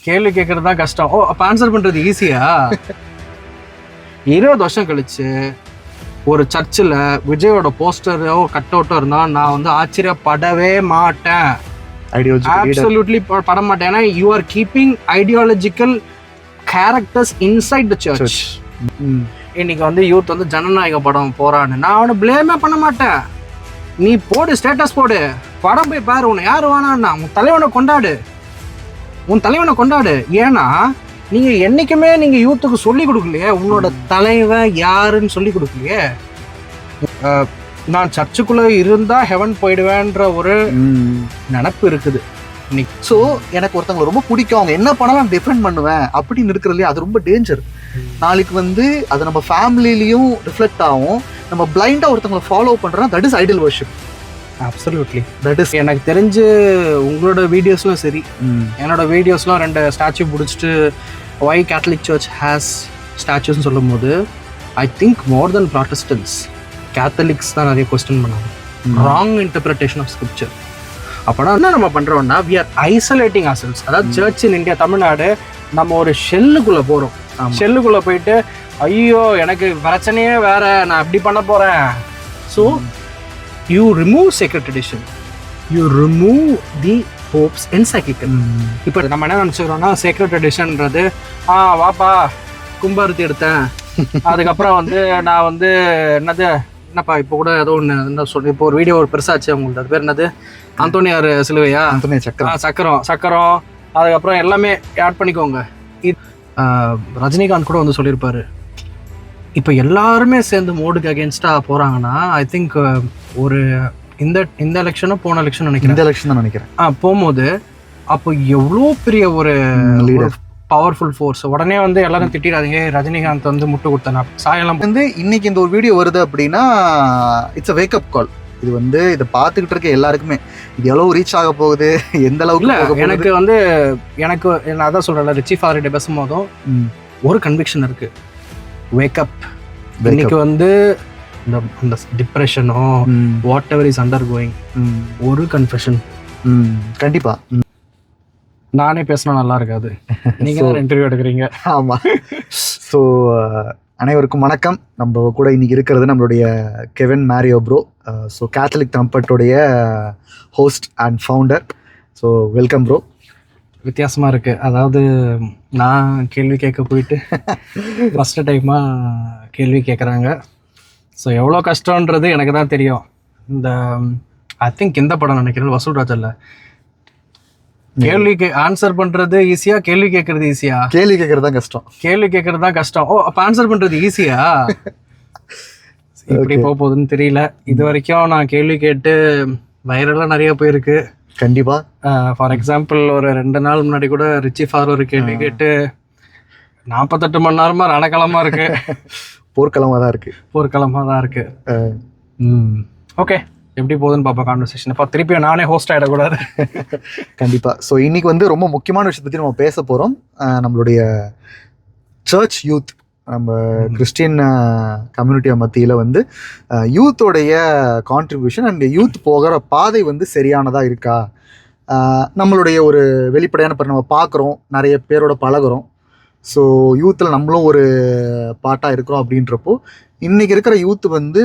கேள்வி கேட்கறது தான் கஷ்டம். ஓ, அப்ப ஆன்சர் பண்றது ஈஸியா? 20 வருஷம் கழிச்சு ஒரு சர்ச்சில் விஜயோட போஸ்டரோ கட் அவுட்டோ இருந்தா நான் வந்து ஆச்சரியப்படவே மாட்டேன். அப்சல்யூட்லி பட மாட்டேன். ஏன்னா you are keeping ideological characters inside the church. இன்னைக்கு வந்து யூத் வந்து ஜனநாயக படம் போறான்னு நான் அவனை பிளேமே பண்ண மாட்டேன். நீ போடு, ஸ்டேட்டஸ் போடு, படம் போய் பாரு, உன்னை யாரு வேணான்னா உன் தலைவனை கொண்டாடு. ஏன்னா நீங்க என்னைக்குமே நீங்க யூத்துக்கு சொல்லி கொடுக்கலையே உன்னோட தலைவன் யாருன்னு சொல்லி கொடுக்கலையே. நான் சர்ச்சுக்குள்ள இருந்தா ஹெவன் போயிடுவேன்ற ஒரு நினப்பு இருக்குது. ஸோ எனக்கு ஒருத்தவங்களை ரொம்ப பிடிக்கும், அவங்க என்ன பண்ணாலும் டிஃபெண்ட் பண்ணுவேன் அப்படின்னு இருக்கிறதுலையே அது ரொம்ப டேஞ்சர். நாளைக்கு வந்து அது நம்ம ஃபேமிலிலையும் ரிஃப்ளெக்ட் ஆகும். நம்ம பிளைண்டாக ஒருத்தவங்களை ஃபாலோ பண்ணுறோம், that is Idol worship. Absolutely that is. எனக்கு தெரிஞ்சு உங்களோட வீடியோஸ்லாம் சரி, என்னோட வீடியோஸ்லாம் 2 ஸ்டாச்சு பிடிச்சிட்டு ஒய் கேத்தலிக் சர்ச் ஹேஸ் ஸ்டாச்சுஸ்ன்னு சொல்லும் போது I think more then Protestants Catholics தான் நிறைய கொஸ்டின் பண்ணாங்க. Wrong interpretation of scripture. அப்போனா என்ன நம்ம பண்ணுறோம்னா வி ஆர் ஐசோலேட்டிங் ourselves. அதாவது சர்ச் இன் இந்தியா, தமிழ்நாடு, நம்ம ஒரு ஷெல்லுக்குள்ளே போகிறோம். ஷெல்லுக்குள்ளே போயிட்டு ஐயோ எனக்கு பிரச்சனையே வேற, நான் அப்படி பண்ண போகிறேன். So you remove sacred tradition, you remove the popes encyclical. இப்போ நம்ம என்ன நினச்சிக்கிறோம்னா sacred traditionன்றது வாப்பா கும்பாரத்தி எடுத்தேன், அதுக்கப்புறம் வந்து நான் வந்து என்னப்பா இப்போ கூட ஏதோ ஒன்று என்ன சொல்லி இப்போ ஒரு வீடியோ ஒரு பெருசாச்சு அவங்களுக்கு, அது பேர் என்னது, அந்தோனியார் சிலுவையா, அந்தோனியார் சக்கரம், அதுக்கப்புறம் எல்லாமே ஆட் பண்ணிக்கோங்க. ரஜினிகாந்த் கூட வந்து சொல்லியிருப்பாரு, இப்போ எல்லாருமே சேர்ந்து மோடுக்கு அகேன்ஸ்டாக போகிறாங்கன்னா ஐ திங்க் ஒரு இந்த எலெக்ஷனோ போன எலெக்ஷன் நினைக்கிறேன் போகும்போது அப்போ எவ்வளோ பெரிய ஒரு பவர்ஃபுல் ஃபோர்ஸ். உடனே வந்து எல்லாரும் திட்டிடாதீங்க, ரஜினிகாந்த் வந்து முட்டு கொடுத்தனா சாயலாம் வந்து இன்னைக்கு இந்த ஒரு வீடியோ வருது அப்படின்னா இட்ஸ் அ வேக்கப் கால். இது வந்து இதை பார்த்துக்கிட்டு இருக்க எல்லாருக்குமே இது எவ்வளோ ரீச் ஆக போகுது, எந்த அளவுக்கு. எனக்கு வந்து நான் அதான் சொல்கிறேன், ரிச்சி ஃபாரிடே பேசும்போதும் ஒரு கன்விக்ஷன் இருக்கு, வேக்கப். இன்னைக்கு வந்து இந்த டிப்ரெஷனோ whatever is undergoing ஒரு கன்ஃபெஷன் கண்டிப்பா நானே பேசினா நல்லா இருக்காது. நீங்க தான் இன்டர்வியூ எடுக்கிறீங்க. ஆமாம். ஸோ அனைவருக்கும் வணக்கம். நம்ம கூட இன்னைக்கு இருக்கிறது நம்மளுடைய Kevin Mario bro. So Catholic ட்ரம்பட்டோடைய host and founder. So welcome bro. வித்தியாசமாக இருக்குது. அதாவது நான் கேள்வி கேட்க போயிட்டு ஃபஸ்ட்டு டைமாக கேள்வி கேட்குறாங்க. ஸோ எவ்வளோ கஷ்டன்றது எனக்கு தான் தெரியும். இந்த ஐ திங்க் இந்த படம் நினைக்கிறேன் வசூல் ராஜல்ல, கேள்வி ஆன்சர் பண்றது ஈஸியா, கேள்வி கேட்கறது ஈஸியா? கேள்வி கேட்கறது தான் கஷ்டம். ஓ, அப்ப ஆன்சர் பண்றது ஈஸியா? எப்படி போக போகுதுன்னு தெரியல. இது வரைக்கும் நான் கேள்வி கேட்டு வைரலாம் நிறைய போயிருக்கு. கண்டிப்பா. ஃபார் எக்ஸாம்பிள் ஒரு 2 நாள் முன்னாடி கூட ரிச்சி ஃபார் ஒரு கேள்வி கேட்டு 48 மணி நேரமா ரணக்களமா இருக்கு. போர்க்களமாக தான் இருக்கு. ஓகே, எப்படி போகுதுன்னு பார்ப்போம் கான்வர்சேஷன். இப்போ திருப்பி நானே ஹோஸ்ட் ஆகிடக்கூடாது. கண்டிப்பாக. ஸோ இன்னைக்கு வந்து ரொம்ப முக்கியமான விஷயத்தை பற்றி நம்ம பேச போகிறோம். நம்மளுடைய சர்ச் யூத், நம்ம கிறிஸ்டியன் கம்யூனிட்டியை மத்தியில் வந்து யூத்தோடைய கான்ட்ரிபியூஷன் அண்ட் யூத் போகிற பாதை வந்து சரியானதாக இருக்கா, நம்மளுடைய ஒரு வெளிப்படையான நம்ம பார்க்குறோம், நிறைய பேரோட பழகுறோம். ஸோ யூத்தில் நம்மளும் ஒரு பார்ட்டாக இருக்கிறோம். அப்படின்றப்போ இன்றைக்கி இருக்கிற யூத் வந்து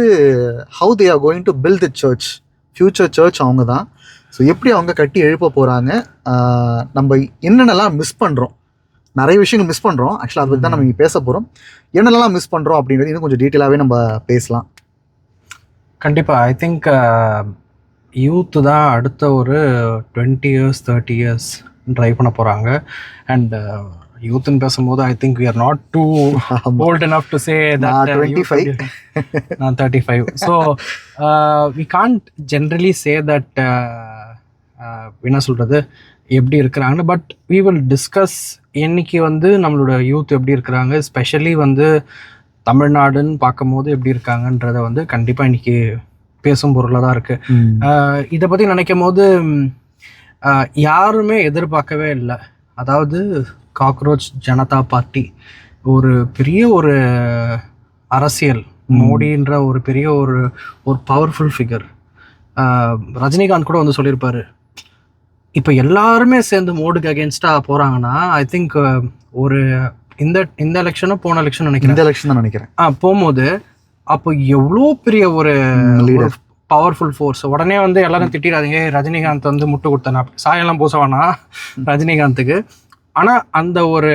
how they are going to build the church, future church அவங்க தான். ஸோ எப்படி அவங்க கட்டி எழுப்ப போகிறாங்க, நம்ம என்னென்னலாம் மிஸ் பண்ணுறோம், நிறைய விஷயங்கள் மிஸ் பண்ணுறோம். ஆக்சுவலாக அதை பற்றி தான் நம்ம இங்கே பேச போகிறோம். என்னென்னலாம் மிஸ் பண்ணுறோம் அப்படின்றது இன்னும் கொஞ்சம் டீட்டெயிலாகவே நம்ம பேசலாம். கண்டிப்பாக. ஐ திங்க் யூத்து தான் அடுத்த ஒரு 20 years 30 years ட்ரைவ் பண்ண போகிறாங்க. அண்ட் யூத்னு பேசும்போது I think we are not too old enough to say that 25. நான் 35. So we can't generally say that என்ன சொல்கிறது எப்படி இருக்கிறாங்கன்னு. பட் we will discuss இன்னைக்கு வந்து நம்மளோட யூத் எப்படி இருக்கிறாங்க, ஸ்பெஷலி வந்து தமிழ்நாடுன்னு பார்க்கும்போது எப்படி இருக்காங்கன்றத வந்து கண்டிப்பாக இன்னைக்கு பேசும் பொருளாக தான் இருக்குது. இதை பற்றி நினைக்கும் போது யாருமே எதிர்பார்க்கவே இல்லை. அதாவது காக்ரோச் ஜனதா பார்ட்டி ஒரு பெரிய ஒரு அரசியல், மோடின்ற ஒரு பெரிய ஒரு பவர்ஃபுல் ஃபிகர். ரஜினிகாந்த் கூட வந்து சொல்லியிருப்பாரு, இப்போ எல்லாருமே சேர்ந்து மோடுக்கு அகேன்ஸ்டாக போகிறாங்கன்னா ஐ திங்க் ஒரு இந்த எலெக்ஷனும் போன எலெக்ஷன் நினைக்கிறேன், இந்த எலெக்ஷன் தான் நினைக்கிறேன் போகும்போது அப்போ எவ்வளோ பெரிய ஒரு லீடர், பவர்ஃபுல் ஃபோர்ஸ். உடனே வந்து எல்லாரும் திட்டிடாதீங்க ரஜினிகாந்த் வந்து முட்டு கொடுத்தேன் சாயெல்லாம் பூசவானா ரஜினிகாந்துக்கு. ஆனால் அந்த ஒரு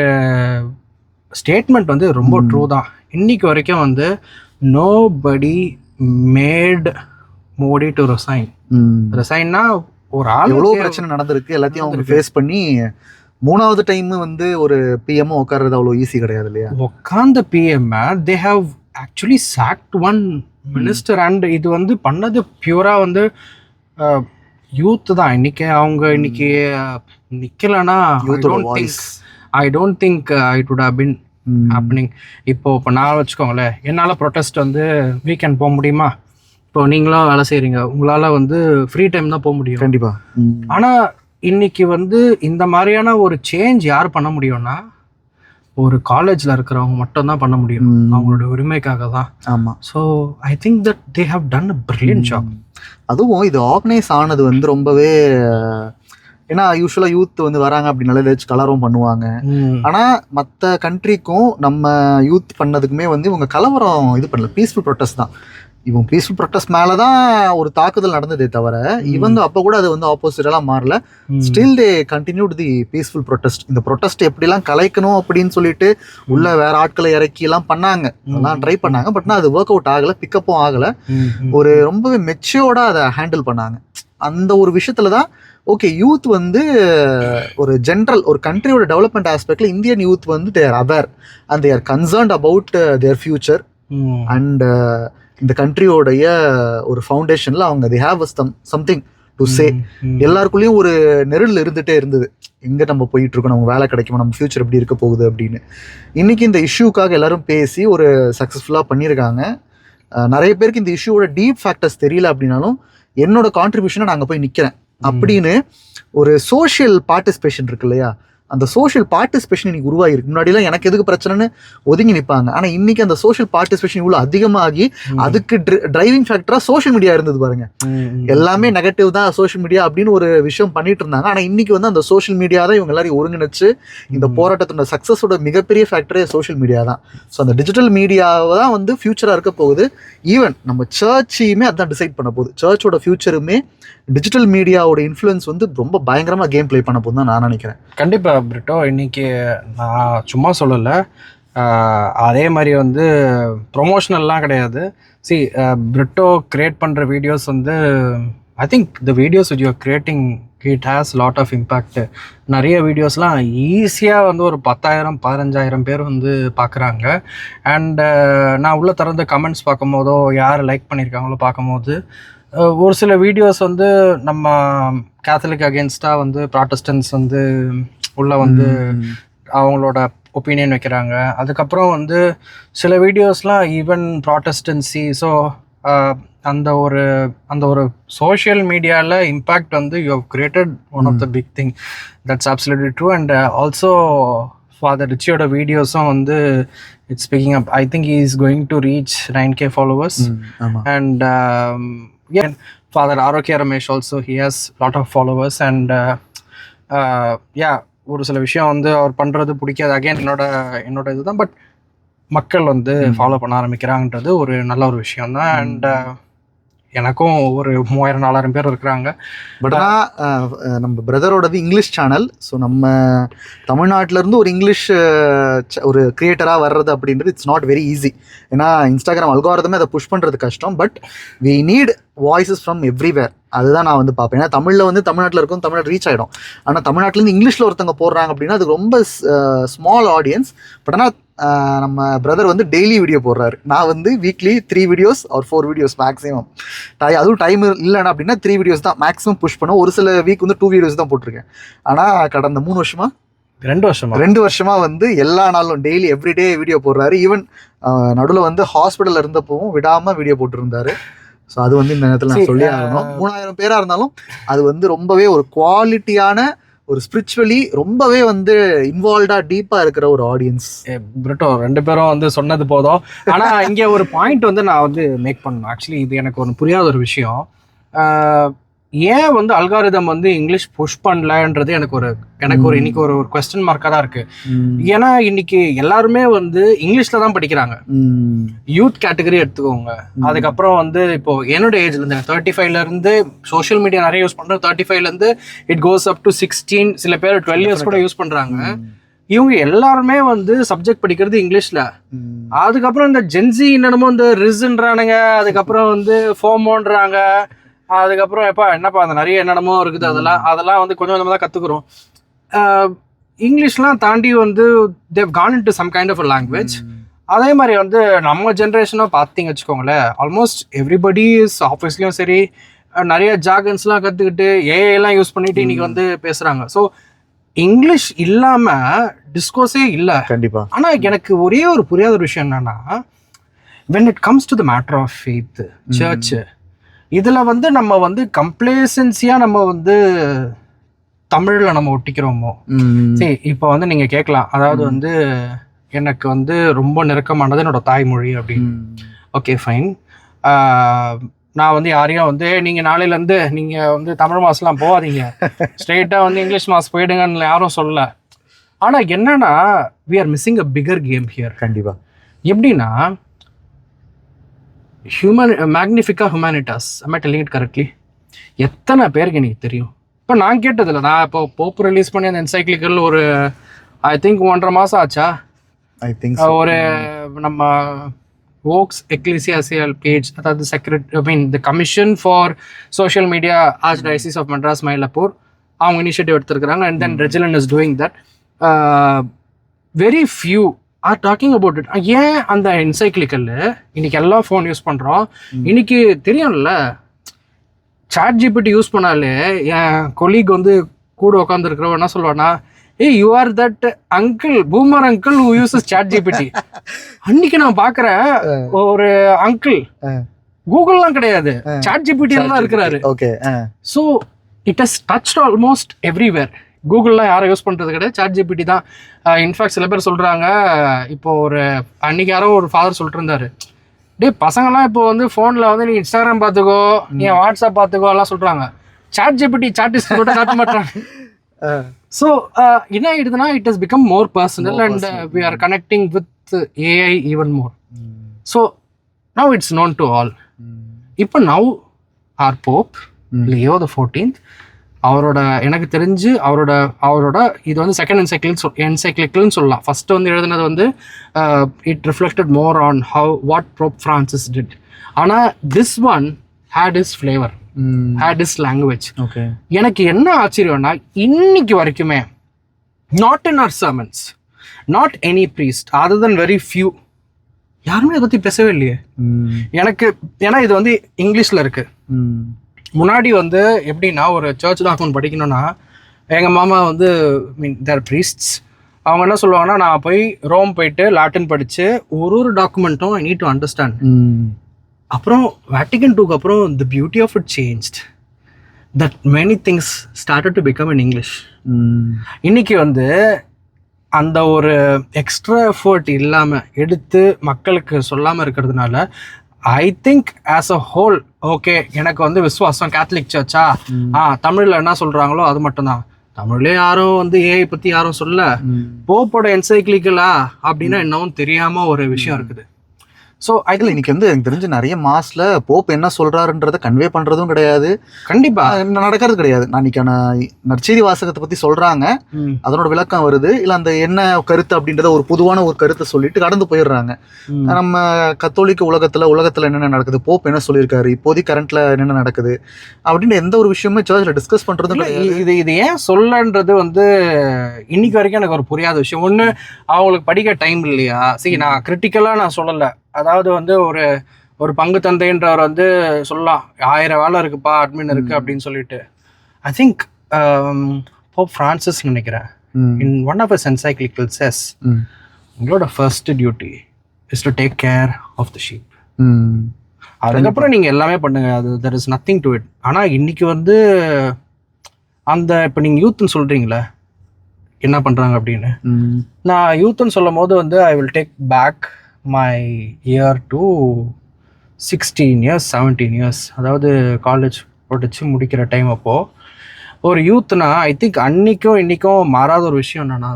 ஸ்டேட்மெண்ட் வந்து ரொம்ப ட்ரூ தான். இன்னைக்கு வரைக்கும் வந்து நோபடி மேட் மோடி டு ரிசைன்னா ஒரு ஆள் எவ்வளோ பிரச்சனை நடந்திருக்கு, எல்லாத்தையும் அவங்க ஃபேஸ் பண்ணி 3வது டைம் வந்து ஒரு பிஎம் உட்கார்றது அவ்வளோ ஈஸி கிடையாது இல்லையா. உட்கார்ந்த PM they have actually sacked one minister. And இது வந்து பண்ணது பியூரா வந்து யூத் தான். இன்னைக்கு அவங்க இன்னைக்கு நிக்கலன்னா I don't think it would have been happening. இப்போ நான் வச்சுக்கோங்களேன், என்னால் ப்ரொட்டஸ்ட் வந்து வீக்கெண்ட் போக முடியுமா? இப்போ நீங்களும் வேலை செய்கிறீங்க, உங்களால் வந்து ஃப்ரீ டைம் தான் போக முடியும் கண்டிப்பாக. ஆனால் இன்னைக்கு வந்து இந்த மாதிரியான ஒரு சேஞ்ச் யார் பண்ண முடியும்னா ஒரு காலேஜில் இருக்கிறவங்க மட்டும்தான் பண்ண முடியும், அவங்களோட உரிமைக்காக தான். ஆமாம். So I think that they have done a brilliant job. அதுவும் இது ஆர்கனைஸ் ஆனது வந்து ரொம்பவே, ஏன்னா யூஸ்வலாக யூத் வந்து வராங்க அப்படின்னால ஏதாச்சும் கலரும் பண்ணுவாங்க. ஆனால் மற்ற கண்ட்ரிக்கும் நம்ம யூத் பண்ணதுக்குமே வந்து இவங்க கலவரம் இது பண்ணல, பீஸ்ஃபுல் ப்ரொட்டஸ்ட் தான். இவங்க பீஸ்ஃபுல் ப்ரொட்டஸ்ட் மேலே தான் ஒரு தாக்குதல் நடந்ததே தவிர இவங்க அப்போ கூட அது வந்து ஆப்போசிட்டெல்லாம் மாறல. Still they continued the peaceful protest. இந்த ப்ரொட்டஸ்ட் எப்படிலாம் கலைக்கணும் அப்படின்னு சொல்லிட்டு உள்ள வேற ஆட்களை இறக்கி எல்லாம் பண்ணாங்க, அதெல்லாம் ட்ரை பண்ணாங்க. பட் அது ஒர்க் அவுட் ஆகலை, பிக்கப்பும் ஆகலை. ஒரு ரொம்பவே மெச்சூர்டா அதை ஹேண்டில் பண்ணாங்க. அந்த ஒரு விஷயத்துல தான் ஓகே யூத் வந்து ஒரு ஜென்ரல் ஒரு கண்ட்ரியோட டெவலப்மெண்ட் ஆஸ்பெக்ட்ல இந்தியன் யூத் வந்து their aware and their concerned about their future. And இந்த கண்ட்ரியோடைய ஒரு ஃபவுண்டேஷன்ல அவங்க they have something to say. எல்லாருக்குள்ளேயும் ஒரு நெருள் இருந்துகிட்டே இருந்தது, எங்கே நம்ம போயிட்டு இருக்கோம், நம்ம வேலை கிடைக்குமா, நம்ம ஃபியூச்சர் எப்படி இருக்க போகுது அப்படின்னு. இன்னைக்கு இந்த இஷ்யூக்காக எல்லாரும் பேசி ஒரு சக்ஸஸ்ஃபுல்லாக பண்ணியிருக்காங்க. நிறைய பேருக்கு இந்த இஷ்யூவோட டீப் ஃபேக்டர்ஸ் தெரியல அப்படின்னாலும் என்னோட கான்ட்ரிபியூஷனை நான் அங்கே போய் நிற்கிறேன் அப்படின்னு ஒரு சோஷியல் பார்ட்டிசிபேஷன் இருக்கு இல்லையா, அந்த சோஷியல் பார்ட்டிசிபேஷன் இன்னைக்கு உருவாகிருக்கு. முன்னாடிலாம் எனக்கு எதுக்கு பிரச்சனைன்னு ஒதுங்கி நிற்பாங்க. ஆனால் இன்னைக்கு அந்த சோஷியல் பார்ட்டிசிபேஷன் இவ்வளோ அதிகமாகி அதுக்கு டிரைவிங் ஃபேக்டராக சோஷியல் மீடியா இருந்தது பாருங்க. எல்லாமே நெகட்டிவ் தான் சோஷியல் மீடியா அப்படின்னு ஒரு விஷயம் பண்ணிட்டு இருந்தாங்க. ஆனால் இன்னைக்கு வந்து அந்த சோஷியல் மீடியா தான் இவங்க எல்லாரையும் ஒருங்கிணைச்சு இந்த போராட்டத்தோட சக்ஸஸோட மிகப்பெரிய ஃபேக்டரே சோஷியல் மீடியா தான். ஸோ அந்த டிஜிட்டல் மீடியாவை தான் வந்து ஃபியூச்சராக இருக்க போகுது. ஈவன் நம்ம சர்ச்சையுமே அதான் டிசைட் பண்ண போகுது. சர்ச்சோட ஃபியூச்சருமே டிஜிட்டல் மீடியாவோட இன்ஃப்ளூயன்ஸ் வந்து ரொம்ப பயங்கரமாக கேம் பிளே பண்ண போகுது தான் நான் நினைக்கிறேன். கண்டிப்பாக பிரிட்டோ, இன்னைக்கு நான் சும்மா சொல்லலை, அதே மாதிரி வந்து ப்ரொமோஷனல்லாம் கிடையாது. பிரிட்டோ கிரியேட் பண்ணுற வீடியோஸ் வந்து I think the videos which you're creating it has lot of impact. நிறைய வீடியோஸ்லாம் ஈஸியாக வந்து ஒரு 10,000-15,000 பேர் வந்து பார்க்குறாங்க. அண்ட் நான் உள்ளே திறந்த கமெண்ட்ஸ் பார்க்கும்போதோ யார் லைக் பண்ணியிருக்காங்களோ பார்க்கும்போது ஒரு சில வீடியோஸ் வந்து நம்ம கேத்தலிக் அகேன்ஸ்டாக வந்து ப்ராட்டஸ்டன்ஸ் வந்து உள்ளே வந்து அவங்களோட ஒப்பீனியன் வைக்கிறாங்க. அதுக்கப்புறம் வந்து சில வீடியோஸ்லாம் ஈவன் ப்ராட்டஸ்டன்சி. ஸோ அந்த ஒரு சோஷியல் மீடியாவில் இம்பேக்ட் வந்து you have created one of the big thing. That's absolutely true. And also father ரிச்சியோட வீடியோஸும் வந்து it's picking up. I think he is going to reach 9K followers. And Father Arokya Ramesh also, he has lot of followers. And ஒரு சில விஷயம் வந்து அவர் பண்ணுறது பிடிக்காது, again என்னோட இதுதான். பட் மக்கள் வந்து ஃபாலோ பண்ண ஆரம்பிக்கிறாங்கன்றது ஒரு நல்ல ஒரு விஷயம் தான். அண்ட் எனக்கும் ஒரு 3,000-4,000 பேர் இருக்கிறாங்க. பட் ஆனால் நம்ம பிரதரோடது இங்கிலீஷ் சேனல். ஸோ நம்ம தமிழ்நாட்டிலேருந்து ஒரு இங்கிலீஷ் ஒரு கிரியேட்டராக வர்றது அப்படின்றது இட்ஸ் நாட் வெரி ஈஸி. ஏன்னா இன்ஸ்டாகிராம் அல்காரிதமே அதை புஷ் பண்ணுறது கஷ்டம். But we need voices from everywhere. அதுதான் நான் வந்து பார்ப்பேன். ஏன்னா தமிழில் வந்து தமிழ்நாட்டில் இருக்கும், தமிழ்நாடு ரீச் ஆகிடும். ஆனால் தமிழ்நாட்டிலேருந்து இங்கிலீஷில் ஒருத்தவங்க போடுறாங்க அப்படின்னா அது ரொம்ப ஸ்மால் ஆடியன்ஸ். பட் ஆனால் நம்ம பிரதர் வந்து டெய்லி வீடியோ போடுறாரு. நான் வந்து weekly 3 videos or 4 videos maximum. அதுவும் டைம் இல்லைன்னா அப்படின்னா 3 வீடியோஸ் தான் மேக்ஸிமம் புஷ் பண்ணோம். ஒரு சில வீக் வந்து 2 வீடியோஸ் தான் போட்டிருக்கேன். ஆனால் கடந்த 2 வருஷமா வந்து எல்லா நாளும் டெய்லி எவ்ரிடே வீடியோ போடுறாரு. ஈவன் நடுவில் வந்து ஹாஸ்பிட்டலில் இருந்தப்பவும் விடாமல் வீடியோ போட்டுருந்தாரு. ஸோ அது வந்து இந்த நேரத்தில் நான் சொல்லி ஆகணும். 3,000 பேராக இருந்தாலும் அது வந்து ரொம்பவே ஒரு குவாலிட்டியான ஒரு ஸ்பிரிச்சுவலி ரொம்பவே வந்து இன்வால்வ்டாக டீப்பாக இருக்கிற ஒரு ஆடியன்ஸ். பிரிட்டோ 2 பேரும் வந்து சொன்னது போதும். ஆனால் இங்கே ஒரு பாயிண்ட் வந்து நான் வந்து மேக் பண்ணணும். ஆக்சுவலி இது எனக்கு ஒன்று புரியாத ஒரு விஷயம். ஏன் வந்து அல்காரிதம் வந்து இங்கிலீஷ் புஷ் பண்ணலன்றது எனக்கு ஒரு இன்னைக்கு ஒரு கொஸ்டின் மார்க்காக தான் இருக்கு. ஏன்னா இன்னைக்கு எல்லாருமே வந்து இங்கிலீஷ்ல தான் படிக்கிறாங்க. யூத் கேட்டகரி எடுத்துக்கோங்க. அதுக்கப்புறம் வந்து இப்போ என்னோட ஏஜ்ல இருந்து 35ல இருந்து சோஷியல் மீடியா நிறைய யூஸ் பண்றேன். 35ல இருந்து இட் கோஸ் அப் டு 16, சில பேர் 12 இயர்ஸ் கூட யூஸ் பண்றாங்க. இவங்க எல்லாருமே வந்து சப்ஜெக்ட் படிக்கிறது இங்கிலீஷ்ல. அதுக்கப்புறம் இந்த ஜென்சி என்னமோ இந்த ரிஸ்ன்றானுங்க, அதுக்கப்புறம் வந்து ஃபோமோன்றாங்க, அதுக்கப்புறம் என்னப்பா அந்த நிறைய என்னென்னமோ இருக்குது. அதெல்லாம் வந்து கொஞ்சம் கொஞ்சமாக தான் கற்றுக்குறோம். இங்கிலீஷ்லாம் தாண்டி வந்து they've gone into some kind of a language. அதே மாதிரி வந்து நம்ம ஜென்ரேஷனும் பார்த்தீங்க வச்சுக்கோங்களேன், ஆல்மோஸ்ட் எவ்ரிபடி இஸ் ஆஃபீஸ்லேயும் சரி நிறைய ஜாகன்ஸ்லாம் கற்றுக்கிட்டு ஏஐலாம் யூஸ் பண்ணிட்டு இன்னைக்கு வந்து பேசுகிறாங்க. ஸோ இங்கிலீஷ் இல்லாமல் டிஸ்கோஸே இல்லை கண்டிப்பாக. ஆனால் எனக்கு ஒரே ஒரு புரியாத ஒரு விஷயம் என்னன்னா, when it comes to the matter of faith, church, இதில் வந்து நம்ம வந்து கம்ப்ளேசன்சியாக நம்ம வந்து தமிழில் நம்ம ஒட்டிக்கிறோமோ. சரி, இப்போ வந்து நீங்கள் கேட்கலாம், அதாவது வந்து எனக்கு வந்து ரொம்ப நெருக்கமானது என்னோட தாய்மொழி அப்படின்னு. Okay fine. நான் வந்து யாரையும் வந்து நீங்கள் நாளையிலேருந்து நீங்கள் வந்து தமிழ் மாஸ்லாம் போகாதீங்க, ஸ்ட்ரெயிட்டாக வந்து இங்கிலீஷ் மாஸ் போயிடுங்கன்னு யாரும் சொல்லலை. ஆனால் என்னன்னா, we are missing a bigger game here. கண்டிப்பாக. எப்படின்னா, மேக்னிஃபிகா ஹியூமனிட்டாஸ், am I telling it correctly? எத்தனை பேருக்கு எனக்கு தெரியும்? இப்போ நான் கேட்டதில்லை. நான் இப்போ போப் ரிலீஸ் பண்ணி அந்த என்சைக்ளிக்கல் ஒரு ஐ திங்க் 1.5 மாதம் ஆச்சா. ஐ திங்க் ஒரு நம்ம ஓக்ஸ் எக்லிசியாசியல் பேஜ், அதாவது the commission for social media archdiocese of Madras Mylapore, அவங்க இனிஷியேட்டிவ் எடுத்திருக்கிறாங்க. அண்ட் தென் ரெஜிலன் is doing that. Very few are talking about it. ஏன் அந்த என்சைக்ளிக்கல் இன்னைக்கு எல்லாம் ஃபோன் யூஸ் பண்ணுறோம். இன்னைக்கு தெரியும்ல, சாட் ஜிபிடி யூஸ் பண்ணாலே என் கொலீக் வந்து கூட உட்காந்துருக்கிறவன் என்ன சொல்லுவானா, hey you are that uncle, boomer uncle who uses ChatGPT. அன்னைக்கு நான் பார்க்குறேன் ஒரு அங்கிள், கூகுள்லாம் கிடையாது, சாட் ஜிபிடி தான் இருக்கிறாரு. Okay. So it has touched almost everywhere. கூகுள்லாம் யாரும் யூஸ் பண்ணுறது கிடையாது, சாட் ஜிபிடி தான். இன்ஃபேக்ட் சில பேர் சொல்கிறாங்க, இப்போ ஒரு அன்றைக்கி யாரோ ஒரு ஃபாதர் சொல்லிட்டு இருந்தார், டே பசங்கள்லாம் இப்போ வந்து ஃபோனில் வந்து நீ இன்ஸ்டாகிராம் பார்த்துக்கோ, நீ வாட்ஸ்அப் பார்த்துக்கோ எல்லாம் சொல்கிறாங்க. சாட் ஜிபிடி சாட்டிஸ்ட் கூட காட்ட மாட்டாங்க. ஸோ என்ன ஆகிடுதுன்னா, it has become more personal and we are connecting with AI even more. So now it's known to all. இப்போ now our pope Leo the 14th, அவரோட எனக்கு தெரிஞ்சு அவரோட இது வந்து செகண்ட் என்சைக்ளிக்கல்னு சொல்லலாம். ஃபர்ஸ்ட் வந்து எழுதுனது வந்து it reflected more on what pope Francis did. ஆனால் this one had his flavour, had his language. Okay. எனக்கு என்ன ஆச்சரியம்னா, இன்னைக்கு வரைக்குமே not in our sermons, not any priest other than very few, யாருமே அதை பற்றி பேசவே இல்லையே எனக்கு. ஏன்னா இது வந்து இங்கிலீஷில் இருக்கு. முன்னாடி வந்து எப்படின்னா, ஒரு சர்ச் டாக்குமெண்ட் படிக்கணும்னா எங்கள் மாமா வந்து தேர் ப்ரீஸ்ட்ஸ், அவங்க என்ன சொல்லுவாங்கன்னா, நான் போய் ரோம் போயிட்டு லாட்டின் படித்து ஒரு டாக்குமெண்ட்டும் ஐ நீட் டு அண்டர்ஸ்டாண்ட். அப்புறம் வேட்டிகன் 2க்கு அப்புறம் the beauty of it changed, that many things started to become in English. இன்னைக்கு வந்து அந்த ஒரு எக்ஸ்ட்ரா எஃபர்ட் இல்லாமல் எடுத்து மக்களுக்கு சொல்லாமல் இருக்கிறதுனால I think as a whole okay, எனக்கு வந்து விசுவாசம் கேத்தலிக் சர்ச்சா, தமிழில் என்ன சொல்கிறாங்களோ அது மட்டும்தான். தமிழ்லேயே யாரும் வந்து ஏஐ பற்றி யாரும் சொல்ல, போப்போட என்சைக்ளிக்கலா அப்படின்னா என்னவும் தெரியாமல் ஒரு விஷயம் இருக்குது. ஸோ அதில் இன்னைக்கு வந்து எனக்கு தெரிஞ்சு நிறைய மாஸ்ல போப் என்ன சொல்றாருன்றதை கன்வே பண்றதும் கிடையாது, கண்டிப்பா நடக்கிறது கிடையாது. நான் இன்னைக்கான நற்செய்தி வாசகத்தை பத்தி சொல்றாங்க, அதனோட விளக்கம் வருது, இல்லை அந்த என்ன கருத்து அப்படின்றத ஒரு பொதுவான ஒரு கருத்தை சொல்லிட்டு கடந்து போயிடுறாங்க. நம்ம கத்தோலிக்க உலகத்துல என்னென்ன நடக்குது, போப் என்ன சொல்லியிருக்காரு, இப்போதைக்கு கரண்ட்ல என்னென்ன நடக்குது அப்படின்னு எந்த ஒரு விஷயமே சர்ச்ல டிஸ்கஸ் பண்றதும் கிடையாது. இது ஏன் சொல்லன்றது வந்து இன்னைக்கு வரைக்கும் எனக்கு ஒரு புரியாத விஷயம். ஒன்று, அவங்களுக்கு படிக்க டைம் இல்லையா? சரி, நான் கிரிட்டிக்கலாக நான் சொல்லலை, அதாவது வந்து ஒரு பங்கு தந்தைன்றவர் வந்து சொல்லலாம் 1000 வேலை இருக்குப்பா, அட்மின் இருக்கு அப்படின்னு சொல்லிட்டு. ஐ திங்க் போப் ஃப்ரான்சிஸ் நினைக்கிறேன், in one of his encyclical says, உங்களோட first duty is to take care of the sheep. அதுக்கப்புறம் நீங்கள் எல்லாமே பண்ணுங்க, அது there is nothing to it. ஆனால் இன்னைக்கு வந்து அந்த இப்போ நீங்கள் யூத்துன்னு சொல்கிறீங்களே என்ன பண்ணுறாங்க அப்படின்னு, நான் யூத்துன்னு சொல்லும் போது வந்து I will take back my year to 16 years 17 years, அதாவது காலேஜ் படிச்சு முடிக்கிற டைம் அப்போது ஒரு யூத்னா ஐ திங்க் அன்னைக்கும் இன்னைக்கும் மாறாத ஒரு விஷயம் என்னன்னா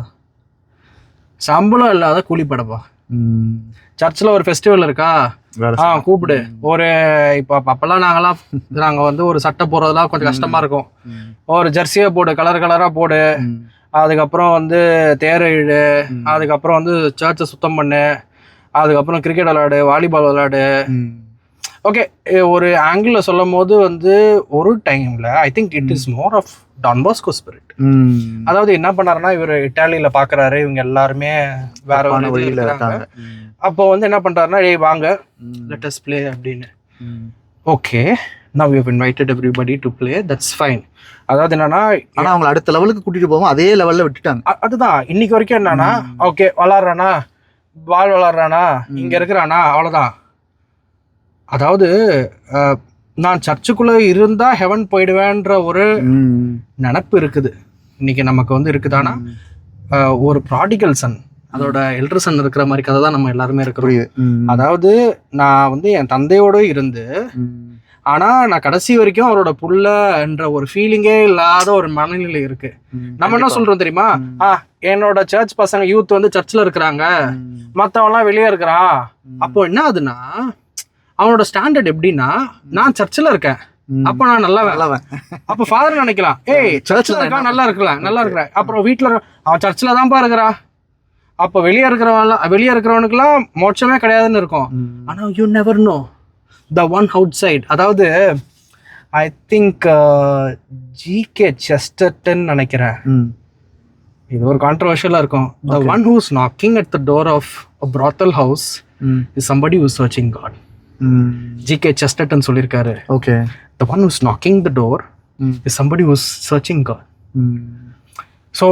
சம்பளம் இல்லாத கூலிப்படப்பா. சர்ச்சில் ஒரு ஃபெஸ்டிவல் இருக்கா, கூப்பிடு. ஒரு இப்போ அப்போல்லாம் நாங்கள் வந்து ஒரு சட்டை போடுறதுலாம் கொஞ்சம் கஷ்டமா இருக்கும். ஒரு ஜெர்சியை போடு, கலர் கலராக போடு, அதுக்கப்புறம் வந்து தேரை இழு, அதுக்கப்புறம் வந்து சர்ச்சை சுத்தம் பண்ணு, அதுக்கப்புறம் கிரிக்கெட் விளையாடு, வாலிபால் விளையாடு. ஓகே, ஒரு ஆங்கிள் சொல்லும் போது வந்து ஒரு டைம்ல I think it is more of Don Bosco spirit. அதாவது என்ன பண்ணாருன்னா, இவர் இட்டாலியில பாக்குறாரு இவங்க எல்லாருமே வேற வழியில இருக்காங்க. அப்போ வந்து என்ன பண்றாருன்னா, ஏய் வாங்க லெட் அஸ் ப்ளே அப்படின்னு. Okay, now we have invited everybody to play, that's fine. அதாவது என்னன்னா, ஆனா அவங்க அடுத்த லெவலுக்கு கூட்டிட்டு போவோம், அதே லெவல்ல விட்டுட்டாங்க. அதுதான் இன்னைக்கு வரைக்கும் என்னன்னா, ஓகே விளாட்றானா, பால் விளாட்றானா, இங்க இருக்கிறானா, அவ்வளவுதான். அதாவது நான் சர்ச்சுக்குள்ள இருந்தா ஹெவன் போயிடுவேன்ற ஒரு நினப்பு இருக்குது இன்னைக்கு நமக்கு வந்து இருக்குதானா. ஒரு ப்ராடிகல் சன், அதோட எல்டர் சன் இருக்கிற மாதிரி கதை தான் நம்ம எல்லாருமே இருக்கிறோம். அதாவது நான் வந்து என் தந்தையோட இருந்து, ஆனா நான் கடைசி வரைக்கும் அவரோட புள்ளன்ற ஒரு ஃபீலிங்கே இல்லாத ஒரு மனநிலை இருக்கு. நம்ம என்ன சொல்றோம் தெரியுமா, என்னோட சர்ச் பசங்க யூத் வந்து சர்ச்சில் இருக்கிறாங்க, மற்றவன்லாம் வெளியே இருக்கிறான். அப்போ என்ன ஆகுதுன்னா, அவனோட ஸ்டாண்டர்ட் எப்படின்னா, நான் சர்ச்சில் இருக்கேன் அப்ப நான் நல்லா அப்ப ஃபாதர் நினைக்கலாம், ஏய் சர்ச்சில் இருக்கான் நல்லா இருக்கிறேன். அப்புறம் வீட்டுல அவன் சர்ச்சில் தான்ப்பா இருக்கிறான், அப்ப வெளியே இருக்கிறவனுக்குலாம் மோட்சமே கிடையாதுன்னு இருக்கும். ஆனா you never know the one outside. அதாவது ஐ திங்க் ஜிகே செஸ்டர்டன் நினைக்கிறேன், இது ஒரு கான்ட்ரவர்ஷியலா இருக்கும். The one who's knocking at the door of a brothel house is somebody who's searching God. GK Chesterton சொல்லியிருக்காரு. Okay, the one who's knocking the door is somebody who's searching God. So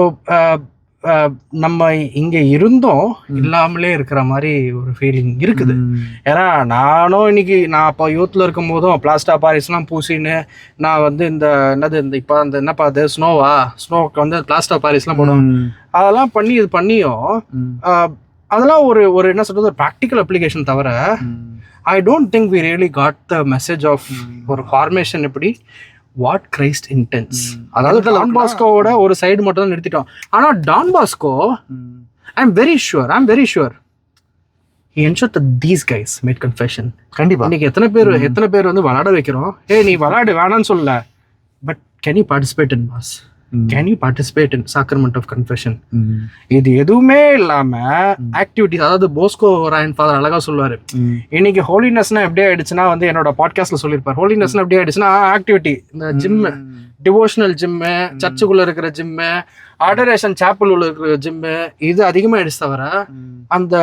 நம்ம இங்க இருந்தோம் இல்லாமலே இருக்கிற மாதிரி ஒரு feeling இருக்குது. ஏன்னா நானும் இன்னைக்கு நான் அப்போ யூத்ல இருக்கும் போதும் பிளாஸ்டர் பாரிஸ்லாம் பூசின்னு நான் வந்து இந்த இப்போ அந்த என்னப்பா அது ஸ்னோவுக்கு வந்து பிளாஸ்டர் பாரிஸ்லாம் போடுவோம், அதெல்லாம் பண்ணி இது பண்ணியும் அதெல்லாம் ஒரு என்ன சொல்றது, ஒரு ப்ராக்டிக்கல் அப்ளிகேஷன் தவிர I don't think we really got the message of ஒரு ஃபார்மேஷன் எப்படி வாட் கிரைஸ்ட் இன்டென்ஸ். அதாவது டான் பாஸ்கோவோட ஒரு சைடு மட்டும் தான் நிறுத்திட்டோம். ஆனா Don Bosco I am very sure he ensured that these guys made confession. கண்டிப்பா இன்னைக்கு எத்தனை பேர் வந்து விளையாட வைக்கிறோம், ஏய் நீ விளையாடு வேணான்னு சொல்லல, but can you participate in mass, can you participate in sacrament of confession. இது எதுவுமே இல்லாம ஆக்டிவிட்டிஸ், அதாவது போஸ்கோ ராயன் ஃபாதர் அழகா சொல்லுவாரு, இன்னைக்கு ஹோலினஸ்னா எப்படி ஆயிடுச்சுன்னா, வந்து என்னோட பாட்காஸ்ட்ல சொல்லியிருப்பார், ஹோலினஸ்னா எப்படி ஆயிடுச்சுன்னா ஆக்டிவிட்டி, இந்த ஜிம்மு, டிவோஷனல் ஜிம்மு, சர்ச்சுக்குள்ள இருக்கிற ஜிம்மு, ஆடரேஷன் சாப்பிள் உள்ள இருக்கிற ஜிம்மு, இது அதிகமாயிடுச்சு தவிர அந்த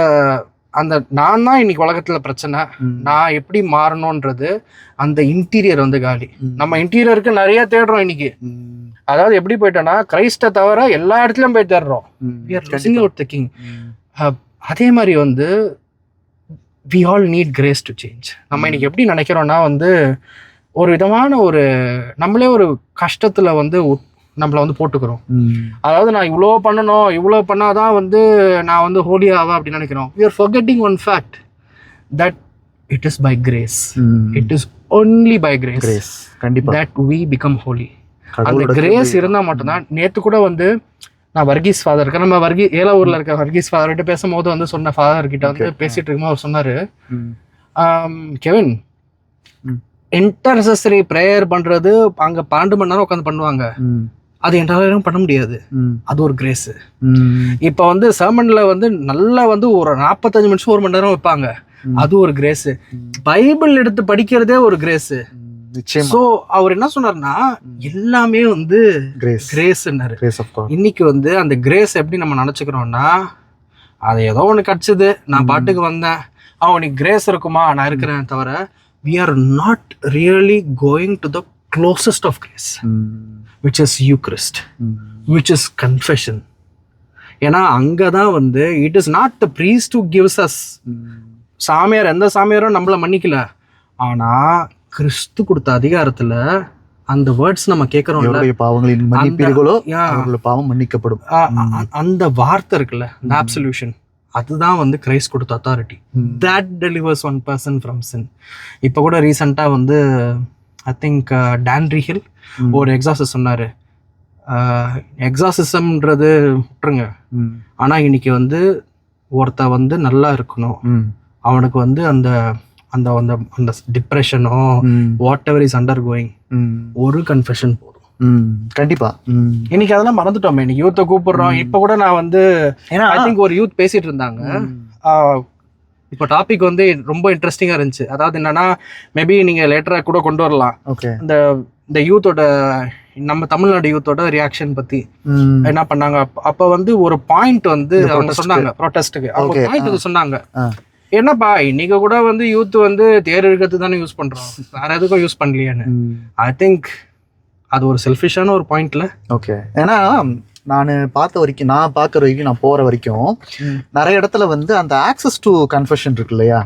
அந்த நான் தான் இன்னைக்கு உலகத்துல பிரச்சனை, நான் எப்படி மாறணும்ன்றது அந்த இன்டீரியர் வந்து காலி. நம்ம இன்டீரியருக்கு நிறைய தேடுறோம் இன்னைக்கு. அதாவது எப்படி போயிட்டோம்னா, கிரைஸ்ட தவிர எல்லா இடத்துலயும் போய் தேடுறோம். அதே மாதிரி வந்து we all need grace to change. நம்ம இன்னைக்கு எப்படி நினைக்கிறோம்னா, வந்து ஒரு விதமான ஒரு நம்மளே ஒரு கஷ்டத்துல வந்து நம்மளை வந்து போட்டுக்கிறோம். அதாவது நான் இவ்வளோ பண்ணணும், இவ்வளோ பண்ணாதான் வந்து நான் வந்து ஹோலி ஆவா அப்படின்னு நினைக்கிறோம். we are forgetting one fact that it is by grace. It is only by grace கண்டிப்பா that we become holy. அந்த கிரேஸ் இருந்தா மட்டும்தான். நேத்து கூட வந்து நான் வர்கீஸ் ஃபாதர் இருக்க, நம்ம ஏலாவூர்ல இருக்க வர்கீஸ் ஃபாதர் கிட்ட பேசும்போது வந்து சொன்ன, ஃபாதர் கிட்ட வந்து பேசிட்டு இருக்கும்போது அவர் சொன்னாரு, கெவின் இன்டர்செசரி ப்ரேயர் பண்றது அங்க 12 மணி நேரம் உட்காந்து பண்ணுவாங்க, அது என்னால் பண்ண முடியாது, அது ஒரு கிரேஸ். இப்ப வந்து சர்மன்ல வந்து நல்லா வந்து ஒரு 45 நிமிஷம் 1 மணி நேரம் வைப்பாங்க, அது ஒரு கிரேஸ். பைபிள் எடுத்து படிக்கிறதே ஒரு கிரேஸ். சோ அவர் என்ன சொன்னார்னா, எல்லாமே வந்து கிரேஸ்ன்னாரு. இன்னைக்கு வந்து அந்த கிரேஸ் எப்படி நம்ம நினைச்சுக்கிறோம்னா, அது ஏதோ ஒண்ணு கிடைச்சது, நான் பாட்டுக்கு வந்தேன், உனக்கு கிரேஸ் இருக்குமா, நான் இருக்கிறேன் தவிர we are not really going to the closest of grace, which is Eucharist, which is confession. ஏன்னா அங்கதான் வந்து it is not the priest who gives us. சாமியார் எந்த சாமியாரும் நம்மள மன்னிக்கல, ஆனா கிறிஸ்து கொடுத்த அதிகாரத்துல அந்த வேர்ட்ஸ் நம்ம கேட்கிறோம்ல, பாவங்களின் மன்னிப்பீர்களோ அவர்கள் பாவம் மன்னிக்கப்படும், அந்த வார்த்தை இருக்குல்ல, the absolution, அதுதான் வந்து கிரைஸ்ட் கொடுத்த authority. that delivers one person from sin. இப்போ கூட ரீசெண்டாக வந்து ஐ திங்க் டான் ரீஹில் ஒரு எக்ஸாசிஸ் சொன்னார். எக்ஸாசிசம்ன்றது விட்டுருங்க, ஆனால் இன்னைக்கு வந்து ஒருத்த வந்து நல்லா இருக்கணும், அவனுக்கு வந்து அந்த அந்த அந்த அந்த டிப்ரெஷனோ whatever is undergoing ஒரு கன்ஃபெஷன் போதும். கண்டிப்பா இன்னைக்கு அதெல்லாம் மறந்துட்டோமே. இன்னைக்கு யூத்தை கூப்பிடுறோம். இப்ப கூட நான் வந்து ஐ திங்க் ஒரு யூத் பேசிட்டு இருந்தாங்க. இப்போ டாபிக் வந்து ரொம்ப இன்ட்ரெஸ்டிங்கா இருந்துச்சு. அதாவது என்னன்னா, மேபி நீங்க லேட்டரா கூட கொண்டு வரலாம். இந்த யூத்தோட, நம்ம தமிழ்நாடு யூத்தோட ரியாக்ஷன் பத்தி என்ன பண்ணாங்க. அப்ப வந்து ஒரு பாயிண்ட் வந்து அவங்க சொன்னாங்க, ப்ரொட்டஸ்டுக்கு அவங்க பாயிண்ட் சொன்னாங்க. என்னப்பா இன்னைக்கு கூட வந்து யூத் வந்து தேர் இழுக்கிறது தானே யூஸ் பண்றோம், வேற எதுக்கும் யூஸ் பண்ணலையான்னு. ஐ திங்க் அது ஒரு செல்ஃபிஷான ஒரு பாயிண்ட்ல. ஓகே, ஏன்னா நான் பார்க்குற வரைக்கும் நான் போற வரைக்கும் நிறைய இடத்துல வந்து அந்த ஆக்சஸ் டு கன்ஃபெஷன் இருக்கு இல்லையா.